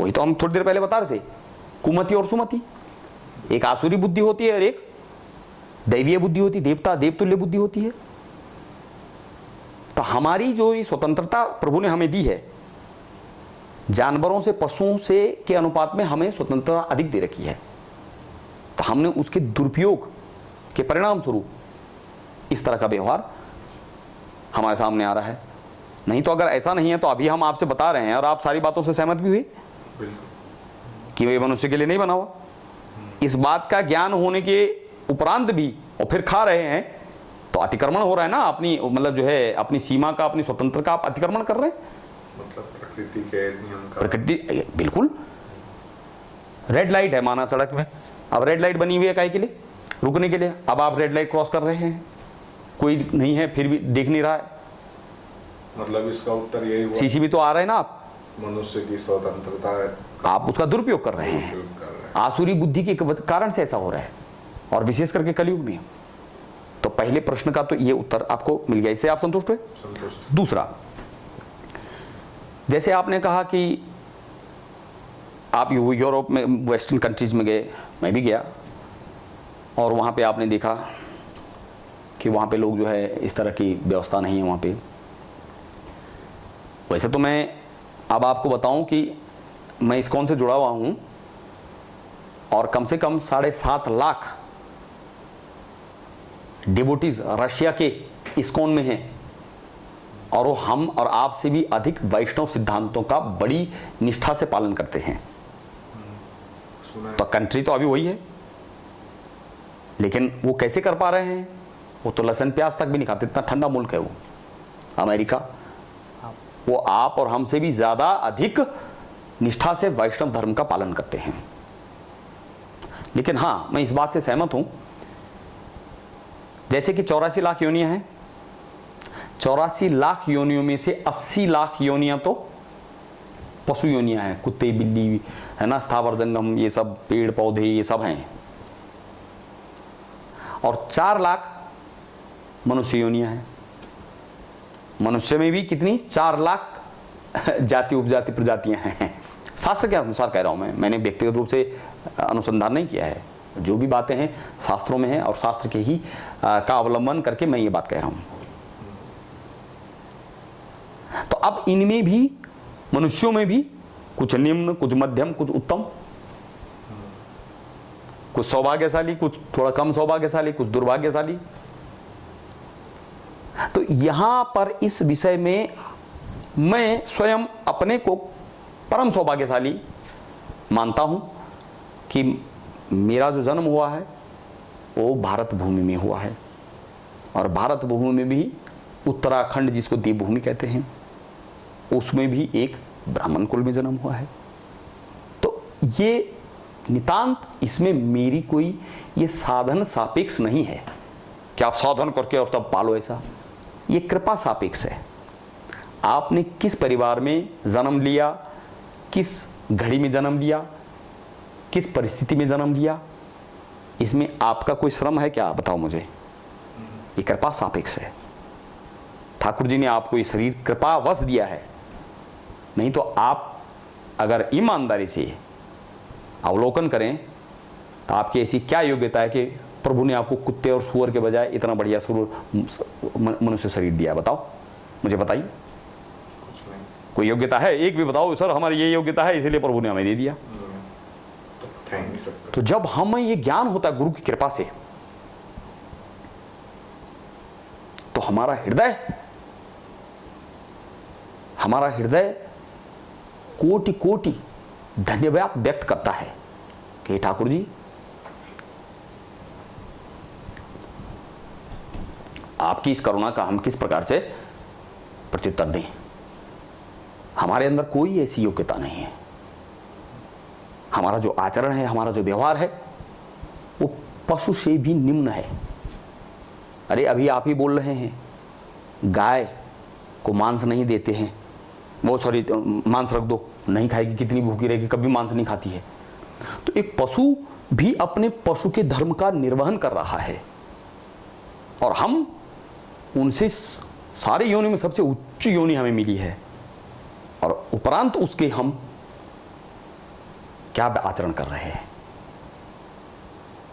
वही तो हम थोड़ी देर पहले बता रहे थे, कुमति और सुमति, एक आसुरी बुद्धि होती है और एक दैवीय बुद्धि होती है, देवता देवतुल्य बुद्धि होती है। तो हमारी जो ये स्वतंत्रता प्रभु ने हमें दी है, जानवरों से पशुओं से के अनुपात में हमें स्वतंत्रता अधिक दे रखी है, तो हमने उसके दुरुपयोग के परिणाम स्वरूप इस तरह का व्यवहार हमारे सामने आ रहा है। नहीं तो अगर ऐसा नहीं है तो अभी हम आपसे बता रहे हैं और आप सारी बातों से सहमत भी हुए कि वे मनुष्य के लिए नहीं बना हुआ। इस बात का ज्ञान होने के उपरांत भी और फिर खा रहे हैं, तो अतिक्रमण हो रहा है ना अपनी, मतलब जो है अपनी सीमा का, अपनी स्वतंत्रता का आप अतिक्रमण कर रहे हैं। मतलब प्रकृति के नियम का, प्रकृति बिल्कुल। रेड लाइट है माना सड़क में, अब रेड लाइट बनी हुई है काहे के लिए, रुकने के लिए। अब आप रेड लाइट क्रॉस कर रहे हैं, कोई नहीं है फिर भी देख नहीं रहा है, मतलब इसका उत्तर यही हुआ, सीसी भी तो आ रहे हैं ना आप, मनुष्य की स्वतंत्रता है, आप उसका दुरुपयोग कर रहे हैं। आसुरी बुद्धि के कारण से ऐसा हो रहा है, और विशेष करके कलयुग में। तो पहले प्रश्न का तो ये उत्तर आपको मिल गया, इससे आप संतुष्ट हुए। संतुष्ट। दूसरा, जैसे आपने कहा कि आप यूरोप में, वेस्टर्न कंट्रीज में गए, मैं भी गया, और वहाँ पे आपने देखा कि वहाँ पे लोग जो है इस तरह की व्यवस्था नहीं है वहाँ पे। वैसे तो मैं अब आपको बताऊं कि मैं इस्कॉन से जुड़ा हुआ हूँ, और कम से कम 7.5 लाख डिवोटीज रशिया के इस्कॉन में हैं, और वो हम और आप से भी अधिक वैष्णव सिद्धांतों का बड़ी निष्ठा से पालन करते हैं। तो कंट्री तो अभी वही है, लेकिन वो कैसे कर पा रहे हैं, वो तो लहसुन प्याज तक भी नहीं खाते, इतना ठंडा मुल्क है वो अमेरिका। वो आप और हमसे भी ज्यादा अधिक निष्ठा से वैष्णव धर्म का पालन करते हैं। लेकिन हाँ, मैं इस बात से सहमत हूं, जैसे कि 84 लाख योनियां हैं, 84 लाख योनियों में से 80 लाख योनियां तो पशु योनियां हैं, कुत्ते बिल्ली है ना, स्थावर जंगम, ये सब पेड़ पौधे ये सब हैं, और 4 लाख मनुष्य योनियां हैं। मनुष्य में भी कितनी, 4 लाख जाति उपजाति प्रजातियां हैं। शास्त्र के अनुसार कह रहा हूं मैंने व्यक्तिगत रूप से अनुसंधान नहीं किया है, जो भी बातें हैं शास्त्रों में हैं, और शास्त्र के ही का अवलंबन करके मैं ये बात कह रहा हूं। तो अब इनमें भी, मनुष्यों में भी कुछ निम्न, कुछ मध्यम, कुछ उत्तम, कुछ सौभाग्यशाली, कुछ थोड़ा कम सौभाग्यशाली, कुछ दुर्भाग्यशाली। तो यहां पर इस विषय में मैं स्वयं अपने को परम सौभाग्यशाली मानता हूं कि मेरा जो जन्म हुआ है वो भारत भूमि में हुआ है, और भारत भूमि में भी उत्तराखंड जिसको देवभूमि कहते हैं, उसमें भी एक ब्राह्मण कुल में जन्म हुआ है। तो ये नितांत, इसमें मेरी कोई ये साधन सापेक्ष नहीं है कि आप साधन करके और तब पालो, ऐसा ये कृपा सापेक्ष है। आपने किस परिवार में जन्म लिया, किस घड़ी में जन्म लिया, किस परिस्थिति में जन्म लिया, इसमें आपका कोई श्रम है क्या, बताओ मुझे। ये कृपा सापेक्ष है। ठाकुर जी ने आपको ये शरीर कृपावश दिया है, नहीं तो आप अगर ईमानदारी से अवलोकन करें तो आपकी ऐसी क्या योग्यता है कि प्रभु ने आपको कुत्ते और सुअर के बजाय इतना बढ़िया मनुष्य शरीर दिया, बताओ मुझे, बताइए। कोई योग्यता है, एक भी बताओ सर हमारी ये योग्यता है इसलिए प्रभु ने हमें दे दिया। तो जब हमें ये ज्ञान होता है गुरु की कृपा से, तो हमारा हृदय कोटि कोटि धन्यवाद व्यक्त करता है कि ठाकुर जी आपकी इस करुणा का हम किस प्रकार से प्रत्युत्तर दें। हमारे अंदर कोई ऐसी योग्यता नहीं है। हमारा जो आचरण है, हमारा जो व्यवहार है, वो पशु से भी निम्न है। अरे अभी आप ही बोल रहे हैं गाय को मांस नहीं देते हैं, वो सॉरी मांस रख दो, नहीं खाएगी, कितनी भूखी रहेगी, कभी मांस नहीं खाती है। तो एक पशु भी अपने पशु के धर्म का निर्वहन कर रहा है, और हम उनसे सारे योनि में सबसे उच्च योनि हमें मिली है, और उपरांत उसके हम क्या आचरण कर रहे हैं।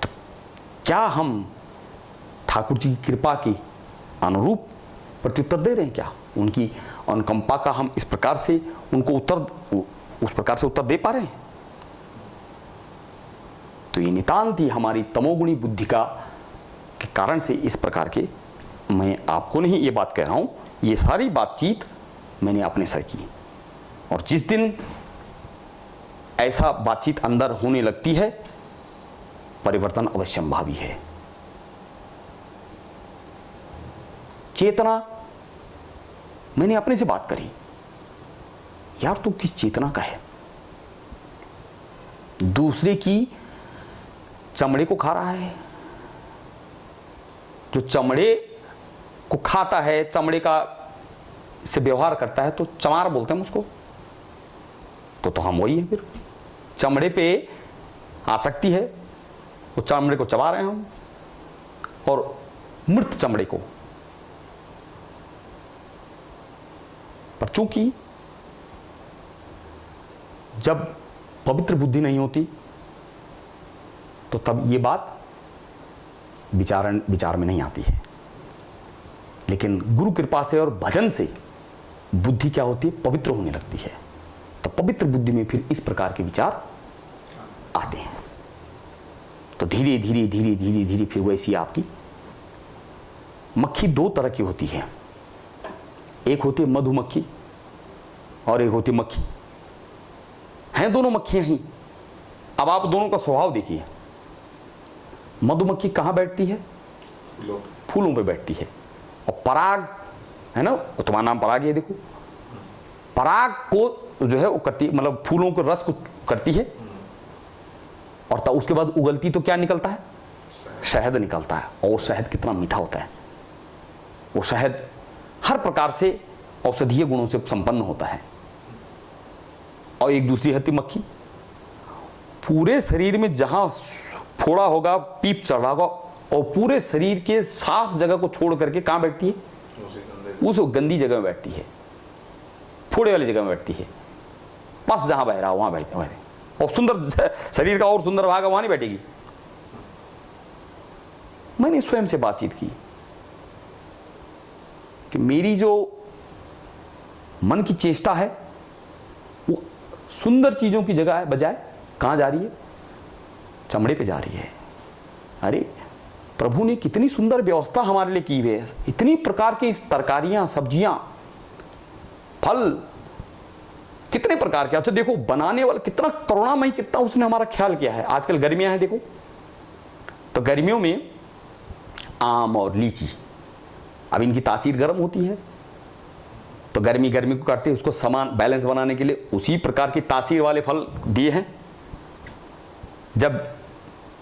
तो क्या हम ठाकुर जी की कृपा के अनुरूप प्रत्युत्तर दे रहे हैं? क्या उनकी अनुकंपा का हम इस प्रकार से उनको उस प्रकार से उत्तर दे पा रहे हैं? तो ये नितांत ही हमारी तमोगुणी बुद्धि का के कारण से इस प्रकार के, मैं आपको नहीं ये बात कह रहा हूं, ये सारी बातचीत मैंने अपने से की। और जिस दिन ऐसा बातचीत अंदर होने लगती है, परिवर्तन अवश्यंभावी है। चेतना, मैंने अपने से बात करी, यार तू किस चेतना का है? दूसरे की चमड़े को खा रहा है। जो चमड़े को खाता है, चमड़े का से व्यवहार करता है, तो चमार बोलते हैं उसको। तो हम वही है। फिर चमड़े पे आसक्ति है, वो चमड़े को चबा रहे हैं हम, और मृत चमड़े को। पर चूंकि जब पवित्र बुद्धि नहीं होती, तो तब ये बात विचार में नहीं आती है। लेकिन गुरु कृपा से और भजन से बुद्धि क्या होती है? पवित्र होने लगती है। तो पवित्र बुद्धि में फिर इस प्रकार के विचार आते हैं। तो धीरे धीरे धीरे धीरे धीरे फिर वैसी आपकी मक्खी दो तरह की होती है। एक होती है मधुमक्खी और एक होती मक्खी। हैं दोनों मक्खियां ही। अब आप दोनों का स्वभाव देखिए। मधुमक्खी कहां बैठती है? फूलों पे बैठती है। और पराग है ना, तुम्हारा नाम पराग है, देखो पराग को जो है वो करती, मतलब फूलों के रस को करती है, और तब उसके बाद उगलती तो क्या निकलता है? शहद निकलता है। और शहद कितना मीठा होता है। वो शहद हर प्रकार से औषधीय गुणों से संपन्न होता है। और एक दूसरी होती मक्खी, पूरे शरीर में जहां फोड़ा होगा, पीप चढ़ रहा होगा, और पूरे शरीर के साफ जगह को छोड़ करके कहां बैठती है? उस गंदी जगह में बैठती है, फोड़े वाली जगह में बैठती है। बस जहां बह रहा हो वहां बैठते हैं। और सुंदर शरीर का और सुंदर भाग वहां नहीं बैठेगी। मैंने स्वयं से बातचीत की कि मेरी जो मन की चेष्टा है वो सुंदर चीजों की जगह है, बजाय कहां जा रही है? चमड़े पे जा रही है। अरे प्रभु ने कितनी सुंदर व्यवस्था हमारे लिए की है। इतनी प्रकार की तरकारियां, सब्जियां, फल, कितने प्रकार के। अच्छा देखो, बनाने वाला कितना करुणामयी, कितना उसने हमारा ख्याल किया है। आजकल गर्मियां हैं, देखो तो गर्मियों में आम और लीची, अब इनकी तासीर गर्म होती है, तो गर्मी को काटते हैं, उसको समान बैलेंस बनाने के लिए उसी प्रकार की तासीर वाले फल दिए हैं। जब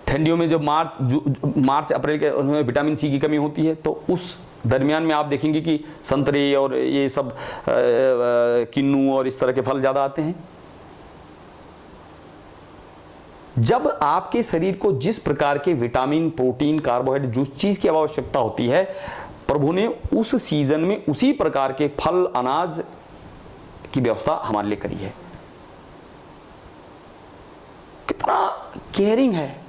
ठंडियों में, जब मार्च अप्रैल के उनमें विटामिन सी की कमी होती है, तो उस दरमियान में आप देखेंगे कि संतरे और ये सब किन्नू और इस तरह के फल ज़्यादा आते हैं। जब आपके शरीर को जिस प्रकार के विटामिन, प्रोटीन, कार्बोहाइड्रेट, जिस चीज़ की आवश्यकता होती है, प्रभु ने उस सीजन में उसी प्रकार के फल, अनाज की व्यवस्था हमारे लिए करी है। कितना केयरिंग है।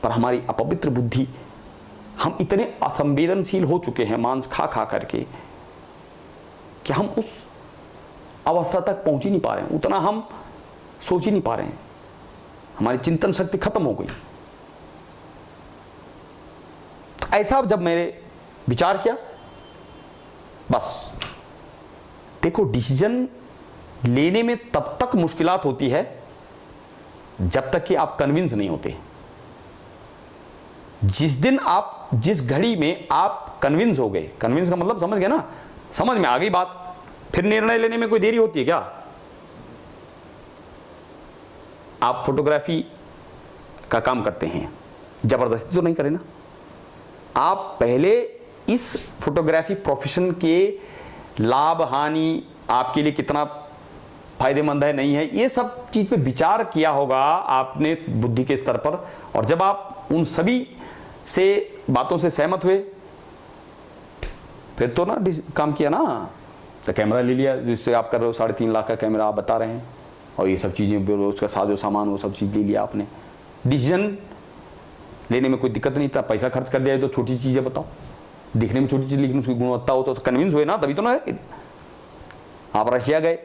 पर हमारी अपवित्र बुद्धि, हम इतने असंवेदनशील हो चुके हैं मांस खा खा करके, कि हम उस अवस्था तक पहुंच ही नहीं पा रहे हैं, उतना हम सोच ही नहीं पा रहे हैं। हमारी चिंतन शक्ति खत्म हो गई। तो ऐसा जब मैंने विचार किया, बस देखो, डिसीजन लेने में तब तक मुश्किलात होती है जब तक कि आप कन्विंस नहीं होते। जिस दिन आप आप जिस घड़ी में आप कन्विंस हो गए, कन्विंस का मतलब समझ गए ना, समझ में आ गई बात, फिर निर्णय लेने में कोई देरी होती है क्या? आप फोटोग्राफी का काम करते हैं, जबरदस्ती तो नहीं करें ना। आप पहले इस फोटोग्राफी प्रोफेशन के लाभ हानि, आपके लिए कितना फायदेमंद है नहीं है, ये सब चीज पे विचार किया होगा आपने बुद्धि के स्तर पर। और जब आप उन सभी से बातों से सहमत हुए, फिर तो ना काम किया ना। तो कैमरा ले लिया, जिससे आप कर रहे हो 3.5 लाख का कैमरा आप बता रहे हैं, और ये सब चीजें, उसका साजो सामान, वो सब चीज ले लिया आपने। डिसीजन लेने में कोई दिक्कत नहीं था, पैसा खर्च कर दिया तो छोटी चीजें बताओ, दिखने में छोटी चीज लेकिन उसकी गुणवत्ता हो तो कन्विंस हुए ना, तभी तो ना आप रशिया गए।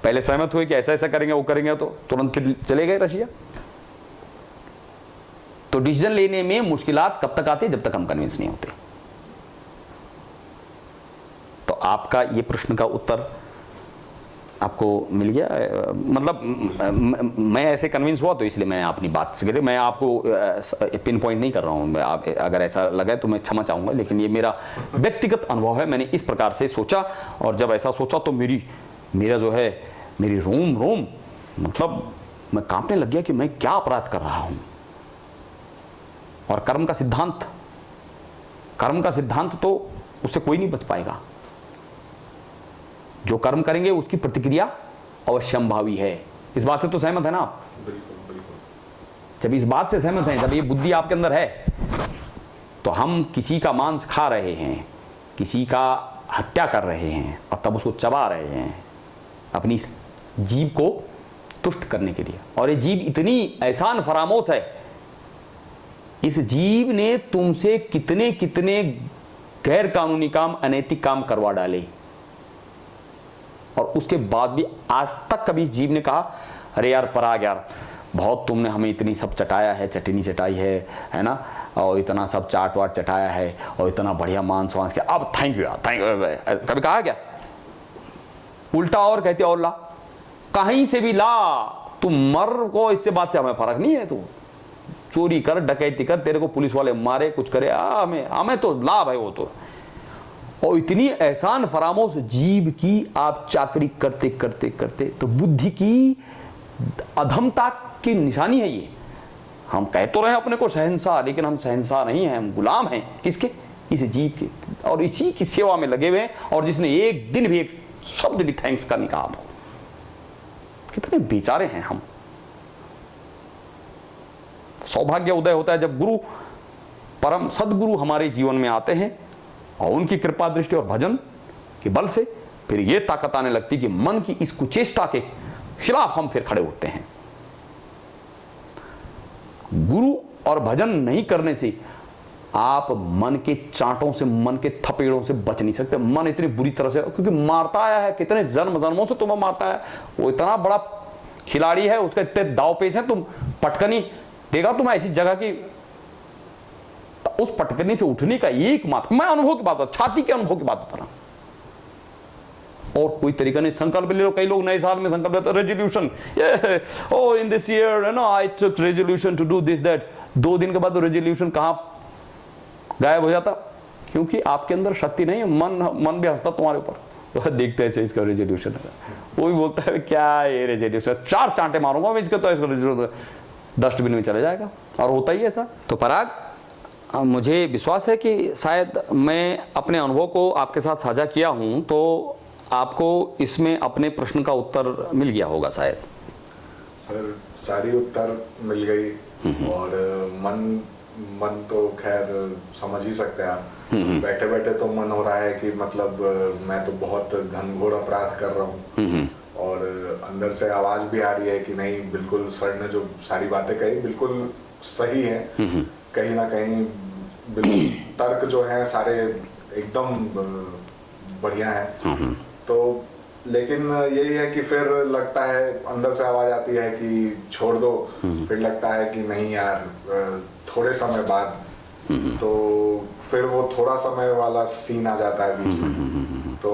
पहले सहमत हुए कि ऐसा ऐसा करेंगे, वो करेंगे, तो तुरंत फिर चले गए रशिया। तो डिसीजन लेने में मुश्किलात कब तक आती है? जब तक हम कन्विंस नहीं होते। तो आपका ये प्रश्न का उत्तर आपको मिल गया। मतलब मैं ऐसे कन्विंस हुआ तो इसलिए मैं अपनी बात से, मैं आपको पिन पॉइंट नहीं कर रहा हूं। आप अगर ऐसा लगा तो मैं क्षमा चाहूंगा, लेकिन ये मेरा व्यक्तिगत अनुभव है। मैंने इस प्रकार से सोचा, और जब ऐसा सोचा तो मेरा जो है, मेरी रोम रोम, मतलब मैं कांपने लग गया कि मैं क्या अपराध कर रहा हूं। और कर्म का सिद्धांत तो उससे कोई नहीं बच पाएगा। जो कर्म करेंगे उसकी प्रतिक्रिया अवश्यंभावी है। इस बात से तो सहमत है ना आप? बिल्कुल बिल्कुल। जब इस बात से सहमत हैं, जब ये बुद्धि आपके अंदर है, तो हम किसी का मांस खा रहे हैं, किसी का हत्या कर रहे हैं, और तब उसको चबा रहे हैं अपनी जीभ को तुष्ट करने के लिए। और ये जीभ इतनी एहसान फरामोश है, इस जीभ ने तुमसे कितने कितने गैर कानूनी काम, अनैतिक काम करवा डाले, और उसके बाद भी आज तक कभी जीव ने कहा अरे यार पराग यार, बहुत तुमने हमें इतनी सब चटाया है, चटनी चटाई है ना, और इतना सब चाट वाट चटाया है, और इतना बढ़िया मांस वांस किया, अब थैंक यू यार, थैंक यू, कभी कहा क्या? उल्टा और कहते और ला, कहीं से भी ला, तुम मर को, इससे बात से हमें फर्क नहीं है। तू चोरी कर, डकैती कर, तेरे को पुलिस वाले मारे, कुछ करे, हमें तो लाभ है वो तो। और इतनी एहसान फरामोश जीव की आप चाकरी करते करते करते, तो बुद्धि की अधमता की निशानी है ये। हम कह तो रहे हैं अपने को शहंशाह, लेकिन हम शहंशाह नहीं हैं, हम गुलाम हैं। किसके? इस जीव के, और इसी की सेवा में लगे हुए हैं। और जिसने एक दिन भी एक शब्द भी थैंक्स का नहीं कहा आपको। कितने बेचारे हैं हम। सौभाग्य उदय होता है जब गुरु, परम सदगुरु हमारे जीवन में आते हैं, और उनकी कृपा दृष्टि और भजन के बल से फिर ये ताकत आने लगती कि मन की इस कुचेष्टा के खिलाफ हम फिर खड़े उठते हैं। गुरु और भजन नहीं करने से आप मन के चांटों से, मन के थपेड़ों से बच नहीं सकते। मन इतनी बुरी तरह से, क्योंकि मारता आया है, कितने जन्म जन्मों से तुम्हें मारता है। वो इतना बड़ा खिलाड़ी है, उसका इतने दाव पेच है, तुम पटकनी देगा तुम ऐसी जगह की, उस पटकनी से उठने का एक मात्र, मैं अनुभव की बात बता, छाती के अनुभव की बात बता रहा हूं। और कोई तरीका नहीं। संकल्प ले लो, कई लोग नए साल में संकल्प लेते, resolution, oh in this year you know I took resolution to do this that. 2 दिन के बाद तो रेजोल्यूशन कहां गायब हो जाता, क्योंकि आपके अंदर शक्ति नहीं है। मन भी हंसता तुम्हारे ऊपर, देखते हैं इसका रेजोल्यूशन है, वो भी बोलता है क्या ये रेजोल्यूशन, 4 चांटे मारूंगा मैं इसके, तो इसका रेजोल्यूशन डस्टबिन में चला जाएगा। और होता ही ऐसा। तो पराग, मुझे विश्वास है कि शायद मैं अपने अनुभव को आपके साथ साझा किया हूं, तो आपको इसमें अपने प्रश्न का उत्तर मिल गया होगा शायद। सर सारी उत्तर मिल गई, और मन तो खैर समझ ही सकते हैं आप। बैठे बैठे तो मन हो रहा है कि मतलब मैं तो बहुत घनघोर अपराध कर रहा हूँ, और अंदर से आवाज भी आ रही है कि नहीं, बिल्कुल सर ने जो सारी बातें कही बिल्कुल सही है। कहीं ना कहीं बिल्कुल तर्क जो है सारे एकदम बढ़िया है। तो लेकिन यही है कि फिर लगता है, अंदर से आवाज आती है कि छोड़ दो, फिर लगता है कि नहीं यार थोड़े समय बाद, तो फिर वो थोड़ा समय वाला सीन आ जाता है बीच में। तो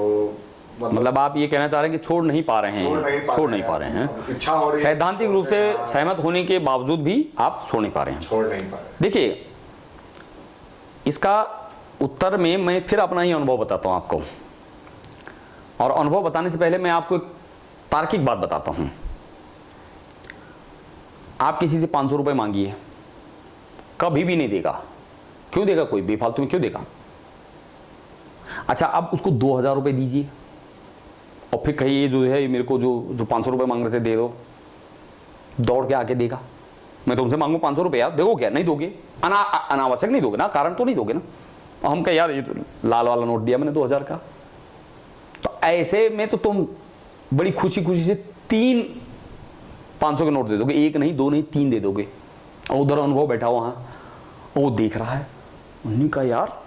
मतलब आप ये कहना चाह रहे हैं कि छोड़ नहीं पा रहे हैं, इच्छा हो रही है, सैद्धांतिक रूप से सहमत होने के बावजूद भी आप छोड़ नहीं पा रहे हैं। छोड़ नहीं पा रहे। देखिए, इसका उत्तर में मैं फिर अपना ही अनुभव बताता हूं आपको, और अनुभव बताने से पहले मैं आपको एक तार्किक बात बताता हूं। आप किसी से 500 रुपए मांगिए, कभी भी नहीं देगा। क्यों देगा? कोई बेफालतू में क्यों देगा? अच्छा, अब उसको 2000 रुपए दीजिए और फिर कहिए जो है मेरे को जो 500 रुपए मांग रहे थे दे दो, दौड़ के आके देगा। मैं तुमसे मांगू 500 रुपए यार, देखो क्या? नहीं दोगे, अनावश्यक नहीं दोगे ना, कारण तो नहीं दोगे ना। और हम कह यार ये तो लाल वाला नोट दिया मैंने 2000 का, तो ऐसे में तो तुम बड़ी खुशी खुशी से 3 500 के नोट दे दोगे, 1 नहीं 2 नहीं 3 दे दोगे। और उधर अनुभव बैठा वहां, वो देख रहा है। उन्होंने कहा यार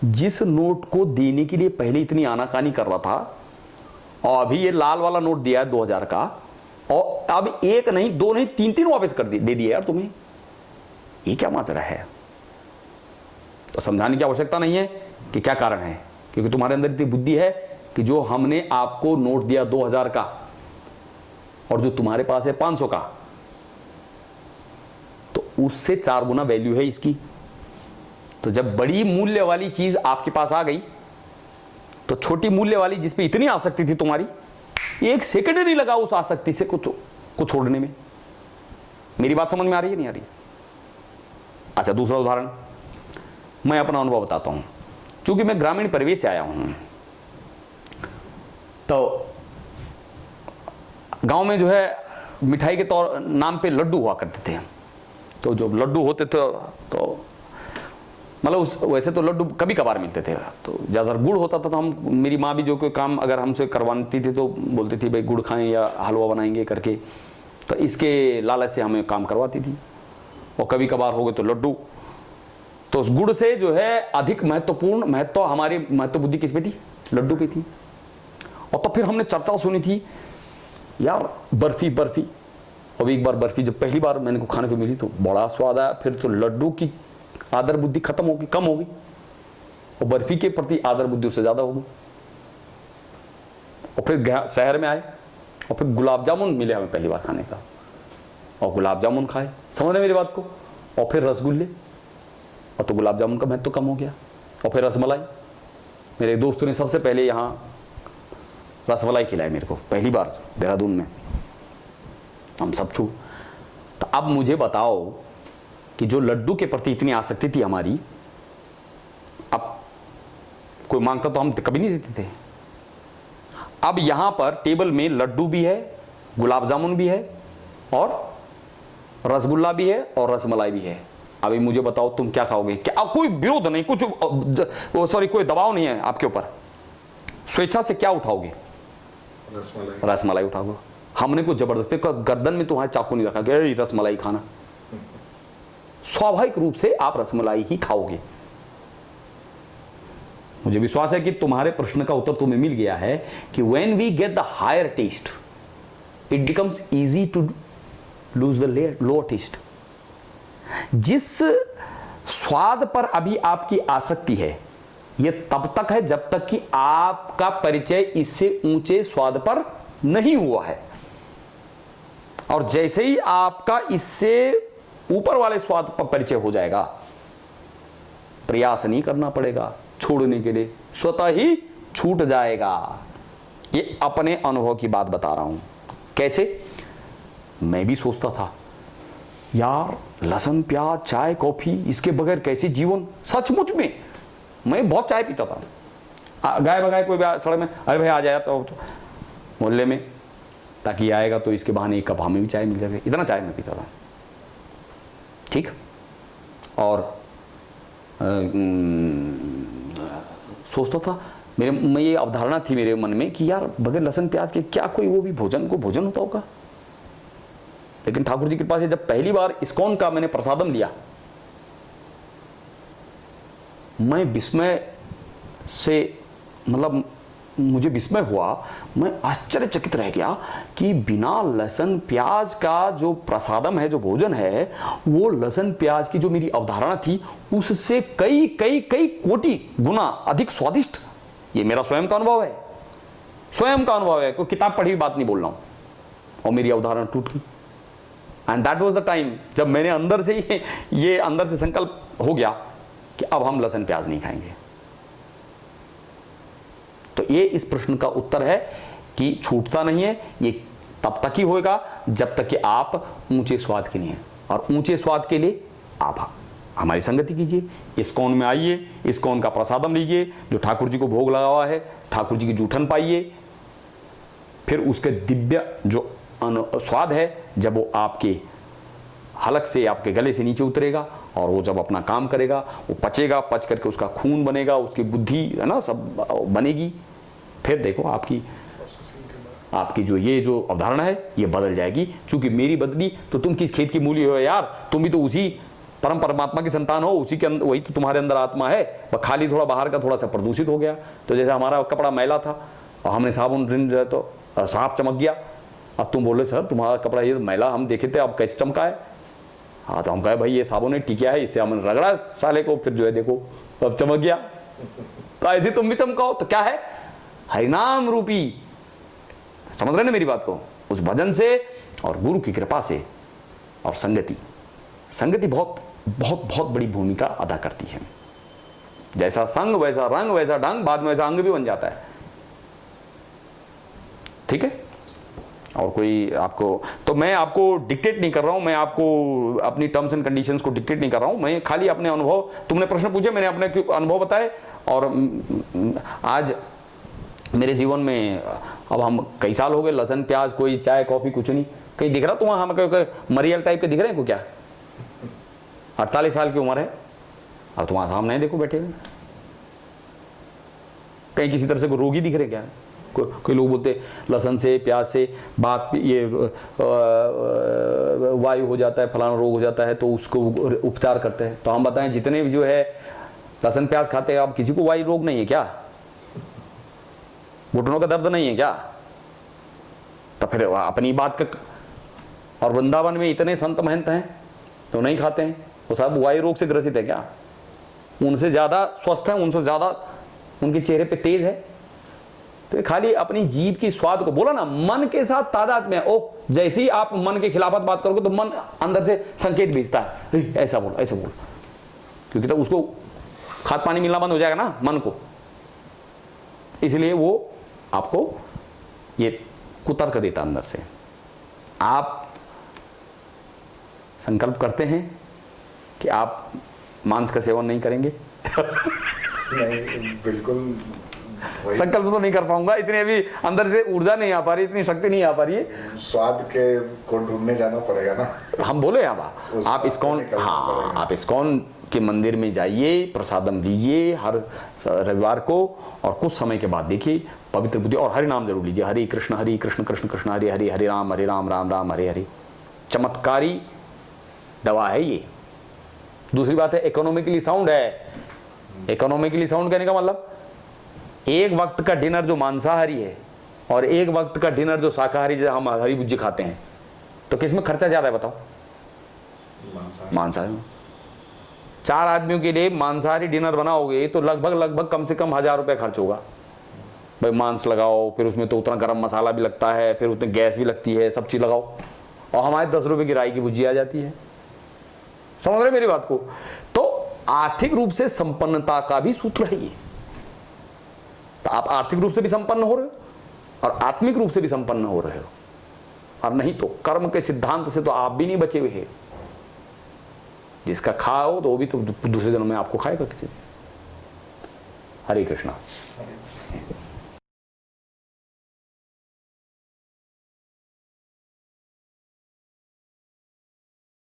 जिस नोट को देने के लिए पहले इतनी आनाकानी कर रहा था, और अभी ये लाल वाला नोट दिया है 2000 का, और अब 1 नहीं 2 नहीं 3 वापस कर दे दिए यार तुम्हें, ये क्या माजरा है? तो समझाने की आवश्यकता नहीं है कि क्या कारण है, क्योंकि तुम्हारे अंदर इतनी बुद्धि है कि जो हमने आपको नोट दिया 2000 का और जो तुम्हारे पास है 500 का, तो उससे 4 गुना वैल्यू है इसकी। तो जब बड़ी मूल्य वाली चीज आपके पास आ गई, तो छोटी मूल्य वाली जिस पे इतनी आसक्ति थी तुम्हारी, 1 सेकंड नहीं लगा उस आसक्ति से को छोड़ने में। मेरी बात समझ में आ रही है नहीं आ रही? अच्छा, दूसरा उदाहरण मैं अपना अनुभव बताता हूं। क्योंकि मैं ग्रामीण परिवेश से आया हूं, तो गांव में जो है मिठाई के तौर नाम पे लड्डू हुआ करते थे। तो जो लड्डू होते थे तो मतलब वैसे तो लड्डू कभी कभार मिलते थे, तो ज़्यादातर गुड़ होता था। तो हम, मेरी माँ भी जो कोई काम अगर हमसे करवाती थी तो बोलती थी भाई गुड़ खाएं या हलवा बनाएंगे करके, तो इसके लालच से हमें काम करवाती थी। और कभी कभार हो गए तो लड्डू। तो उस गुड़ से जो है अधिक महत्व हमारी महत्व बुद्धि किस पे थी? लड्डू पे थी। और तो फिर हमने चर्चा सुनी थी यार बर्फी। अब एक बार बर्फी जब पहली बार मैंने को खाने को मिली तो बड़ा स्वाद आया। फिर तो लड्डू की आदर बुद्धि खत्म होगी, कम होगी, और बर्फी के प्रति आदर बुद्धि उससे ज्यादा होगी। और फिर शहर में आए और फिर गुलाब जामुन मिले हमें पहली बार खाने का, और गुलाब जामुन खाए, समझ रहे मेरी बात को। और फिर रसगुल्ले, और तो गुलाब जामुन का महत्व तो कम हो गया। और फिर रसमलाई, मेरे दोस्तों ने सबसे पहले यहाँ रसमलाई खिलाई मेरे को पहली बार देहरादून में, हम सब छू। तो अब मुझे बताओ कि जो लड्डू के प्रति इतनी आसक्ति थी हमारी, अब कोई मांगता तो हम कभी नहीं देते थे। अब यहां पर टेबल में लड्डू भी है, गुलाब जामुन भी है, और रसगुल्ला भी है, और रसमलाई भी है। अभी मुझे बताओ तुम क्या खाओगे? क्या कोई विरोध नहीं, कुछ सॉरी कोई दबाव नहीं है आपके ऊपर, स्वेच्छा से क्या उठाओगे? रसमलाई उठाओगे। हमने कुछ जबरदस्ती गर्दन में तुम्हारे चाकू नहीं रखा कि रसमलाई खाना, स्वाभाविक रूप से आप रसमलाई ही खाओगे। मुझे विश्वास है कि तुम्हारे प्रश्न का उत्तर तुम्हें मिल गया है कि when we get the higher taste it becomes easy to lose the lower taste। जिस स्वाद पर अभी आपकी आसक्ति है यह तब तक है जब तक कि आपका परिचय इससे ऊंचे स्वाद पर नहीं हुआ है, और जैसे ही आपका इससे ऊपर वाले स्वाद पर परिचय हो जाएगा, प्रयास नहीं करना पड़ेगा छोड़ने के लिए, स्वतः ही छूट जाएगा। ये अपने अनुभव की बात बता रहा हूं। कैसे? मैं भी सोचता था यार लहसुन प्याज चाय कॉफी इसके बगैर कैसे जीवन। सचमुच में मैं बहुत चाय पीता था, गाय बगाए कोई सड़क में, अरे भाई आ जाए तो मोहल्ले में, ताकि आएगा तो इसके बहाने एक कप हमें भी चाय मिल जाएगी, इतना चाय मैं पीता था। ठीक। और सोचता था मैं ये अवधारणा थी मेरे मन में कि यार बगैर लहसुन प्याज के क्या कोई वो भी भोजन होता होगा। लेकिन ठाकुर जी की कृपा से जब पहली बार इस्कॉन का मैंने प्रसादम लिया, मैं विस्मय से मतलब मुझे विस्मय हुआ, मैं आश्चर्यचकित रह गया कि बिना लहसुन प्याज का जो प्रसादम है, जो भोजन है, वो लहसुन प्याज की जो मेरी अवधारणा थी उससे कई कई कई कोटि गुना अधिक स्वादिष्ट। ये मेरा स्वयं का अनुभव है, स्वयं का अनुभव है, कोई किताब पढ़ी बात नहीं बोल रहा हूं। और मेरी अवधारणा टूट गई। And that was the time जब मैंने अंदर से ये अंदर से संकल्प हो गया कि अब हम लहसुन प्याज नहीं खाएंगे। तो ये इस प्रश्न का उत्तर है कि छूटता नहीं है, ये तब तक ही होएगा जब तक कि आप ऊंचे स्वाद के नहीं हैं। और ऊंचे स्वाद के लिए आप हमारी संगति कीजिए, इस्कॉन में आइए, इस्कॉन का प्रसादम लीजिए, जो ठाकुर जी को भोग लगा हुआ है, ठाकुर जी की जूठन पाइए, फिर उसके दिव्य जो स्वाद है जब वो आपके हलक से, आपके गले से नीचे उतरेगा और वो जब अपना काम करेगा, वो पचेगा, पच करके उसका खून बनेगा, उसकी बुद्धि है ना सब बनेगी, फिर देखो आपकी जो अवधारणा है ये बदल जाएगी। चूंकि मेरी बदली तो तुम किस खेत की मूली हो यार, तुम भी तो उसी परम परमात्मा की संतान हो, उसी के अंदर, वही तो तुम्हारे अंदर आत्मा है, वह खाली थोड़ा बाहर का थोड़ा सा प्रदूषित हो गया। तो जैसे हमारा कपड़ा मैला था और हमने साबुन रिन जो है तो साफ चमक गया, अब तुम बोले सर तुम्हारा कपड़ा ये मैला हम देखे थे, अब कैसे चमका है? हाँ तो हम कहे भाई ये साबुन है टिकिया है, इससे हमने रगड़ा साले को, फिर जो है देखो अब चमक गया। तो ऐसे तुम भी चमकाओ। तो क्या है? हरिनाम रूपी, समझ रहे ना मेरी बात को, उस भजन से और गुरु की कृपा से और संगति बहुत बहुत बहुत बड़ी भूमिका अदा करती है। जैसा संग वैसा रंग वैसा ढंग, बाद में वैसा अंग भी बन जाता है। ठीक है? और कोई आपको, तो मैं आपको डिक्टेट नहीं कर रहा हूं, मैं आपको अपनी टर्म्स एंड कंडीशंस को डिक्टेट नहीं कर रहा हूं, मैं खाली अपने अनुभव, तुमने प्रश्न पूछे मैंने अपने अनुभव बताए। और आज मेरे जीवन में अब हम कई साल हो गए, लहसुन प्याज कोई चाय कॉफी कुछ नहीं कहीं दिख रहा। तुम्हारा हम मरियल टाइप के दिख रहे हैं को क्या? 48 साल की उम्र है, अब तुम्हारे सामने देखो बैठे हुए, कहीं किसी तरह से कोई रोगी दिख रहे क्या? कोई लोग बोलते लहसुन से प्याज से बात ये वायु हो जाता है, फलाना रोग हो जाता है, तो उसको उपचार करते हैं। तो हम बताएं जितने भी जो है लहसुन प्याज खाते हैं, अब किसी को वायु रोग नहीं है क्या? घुटनों का दर्द नहीं है क्या? तो फिर अपनी बात का। और वृंदावन में इतने संत महंत हैं तो नहीं खाते हैं, वो सब वायु रोग से ग्रसित है क्या? उनसे ज्यादा स्वस्थ हैं, उनसे ज्यादा उनके चेहरे पे तेज है। तो खाली अपनी जीभ की स्वाद को, बोला ना मन के साथ तादाद में। ओ जैसे ही आप मन के खिलाफत बात करोगे तो मन अंदर से संकेत भेजता है, ऐसा बोल ऐसा बोल, क्योंकि तो उसको खाद पानी मिलना बंद हो जाएगा ना मन को। इसलिए वो आपको ये कुतर्क देता अंदर से। आप संकल्प करते हैं कि आप मांस का सेवन नहीं करेंगे? नहीं, बिल्कुल संकल्प तो नहीं कर पाऊंगा, इतनी अभी अंदर से ऊर्जा नहीं आ पा रही, इतनी शक्ति नहीं आ पा रही है। स्वाद के को ढूंढने जाना पड़ेगा ना। हम बोले आप इस्कॉन, हाँ आप इस्कॉन के मंदिर में जाइए, प्रसादम लीजिए हर रविवार को, और कुछ समय के बाद देखिए पवित्र बुद्धि, और हरि नाम जरूर लीजिए, हरे कृष्ण कृष्ण कृष्ण हरे हरे, हरे राम राम राम हरे हरे। चमत्कारी दवा है ये। दूसरी बात है इकोनॉमिकली साउंड है। इकोनॉमिकली साउंड कहने का मतलब एक वक्त का डिनर जो मांसाहारी है और एक वक्त का डिनर जो शाकाहारी, जैसे हम हरी भुज्जी खाते हैं, तो किसमें खर्चा ज्यादा है बताओ? मांसाहारी। 4 आदमियों के लिए मांसाहारी डिनर बनाओगे तो लगभग कम से कम 1000 रुपये खर्च होगा। भाई मांस लगाओ, फिर उसमें तो उतना गरम मसाला भी लगता है, फिर उतनी गैस भी लगती है, सब चीज लगाओ, और हमारे 10 रुपए की राई की भुज्जी आ जाती है। समझ रहे मेरी बात को? तो आर्थिक रूप से संपन्नता का भी सूत्र है ये। तो आप आर्थिक रूप से भी संपन्न हो रहे हो और आत्मिक रूप से भी संपन्न हो रहे हो, और नहीं तो कर्म के सिद्धांत से तो आप भी नहीं बचे हुए हैं। जिसका खाओ तो वो भी तो दूसरे जन्म में आपको खाएगा किसी। हरे कृष्णा।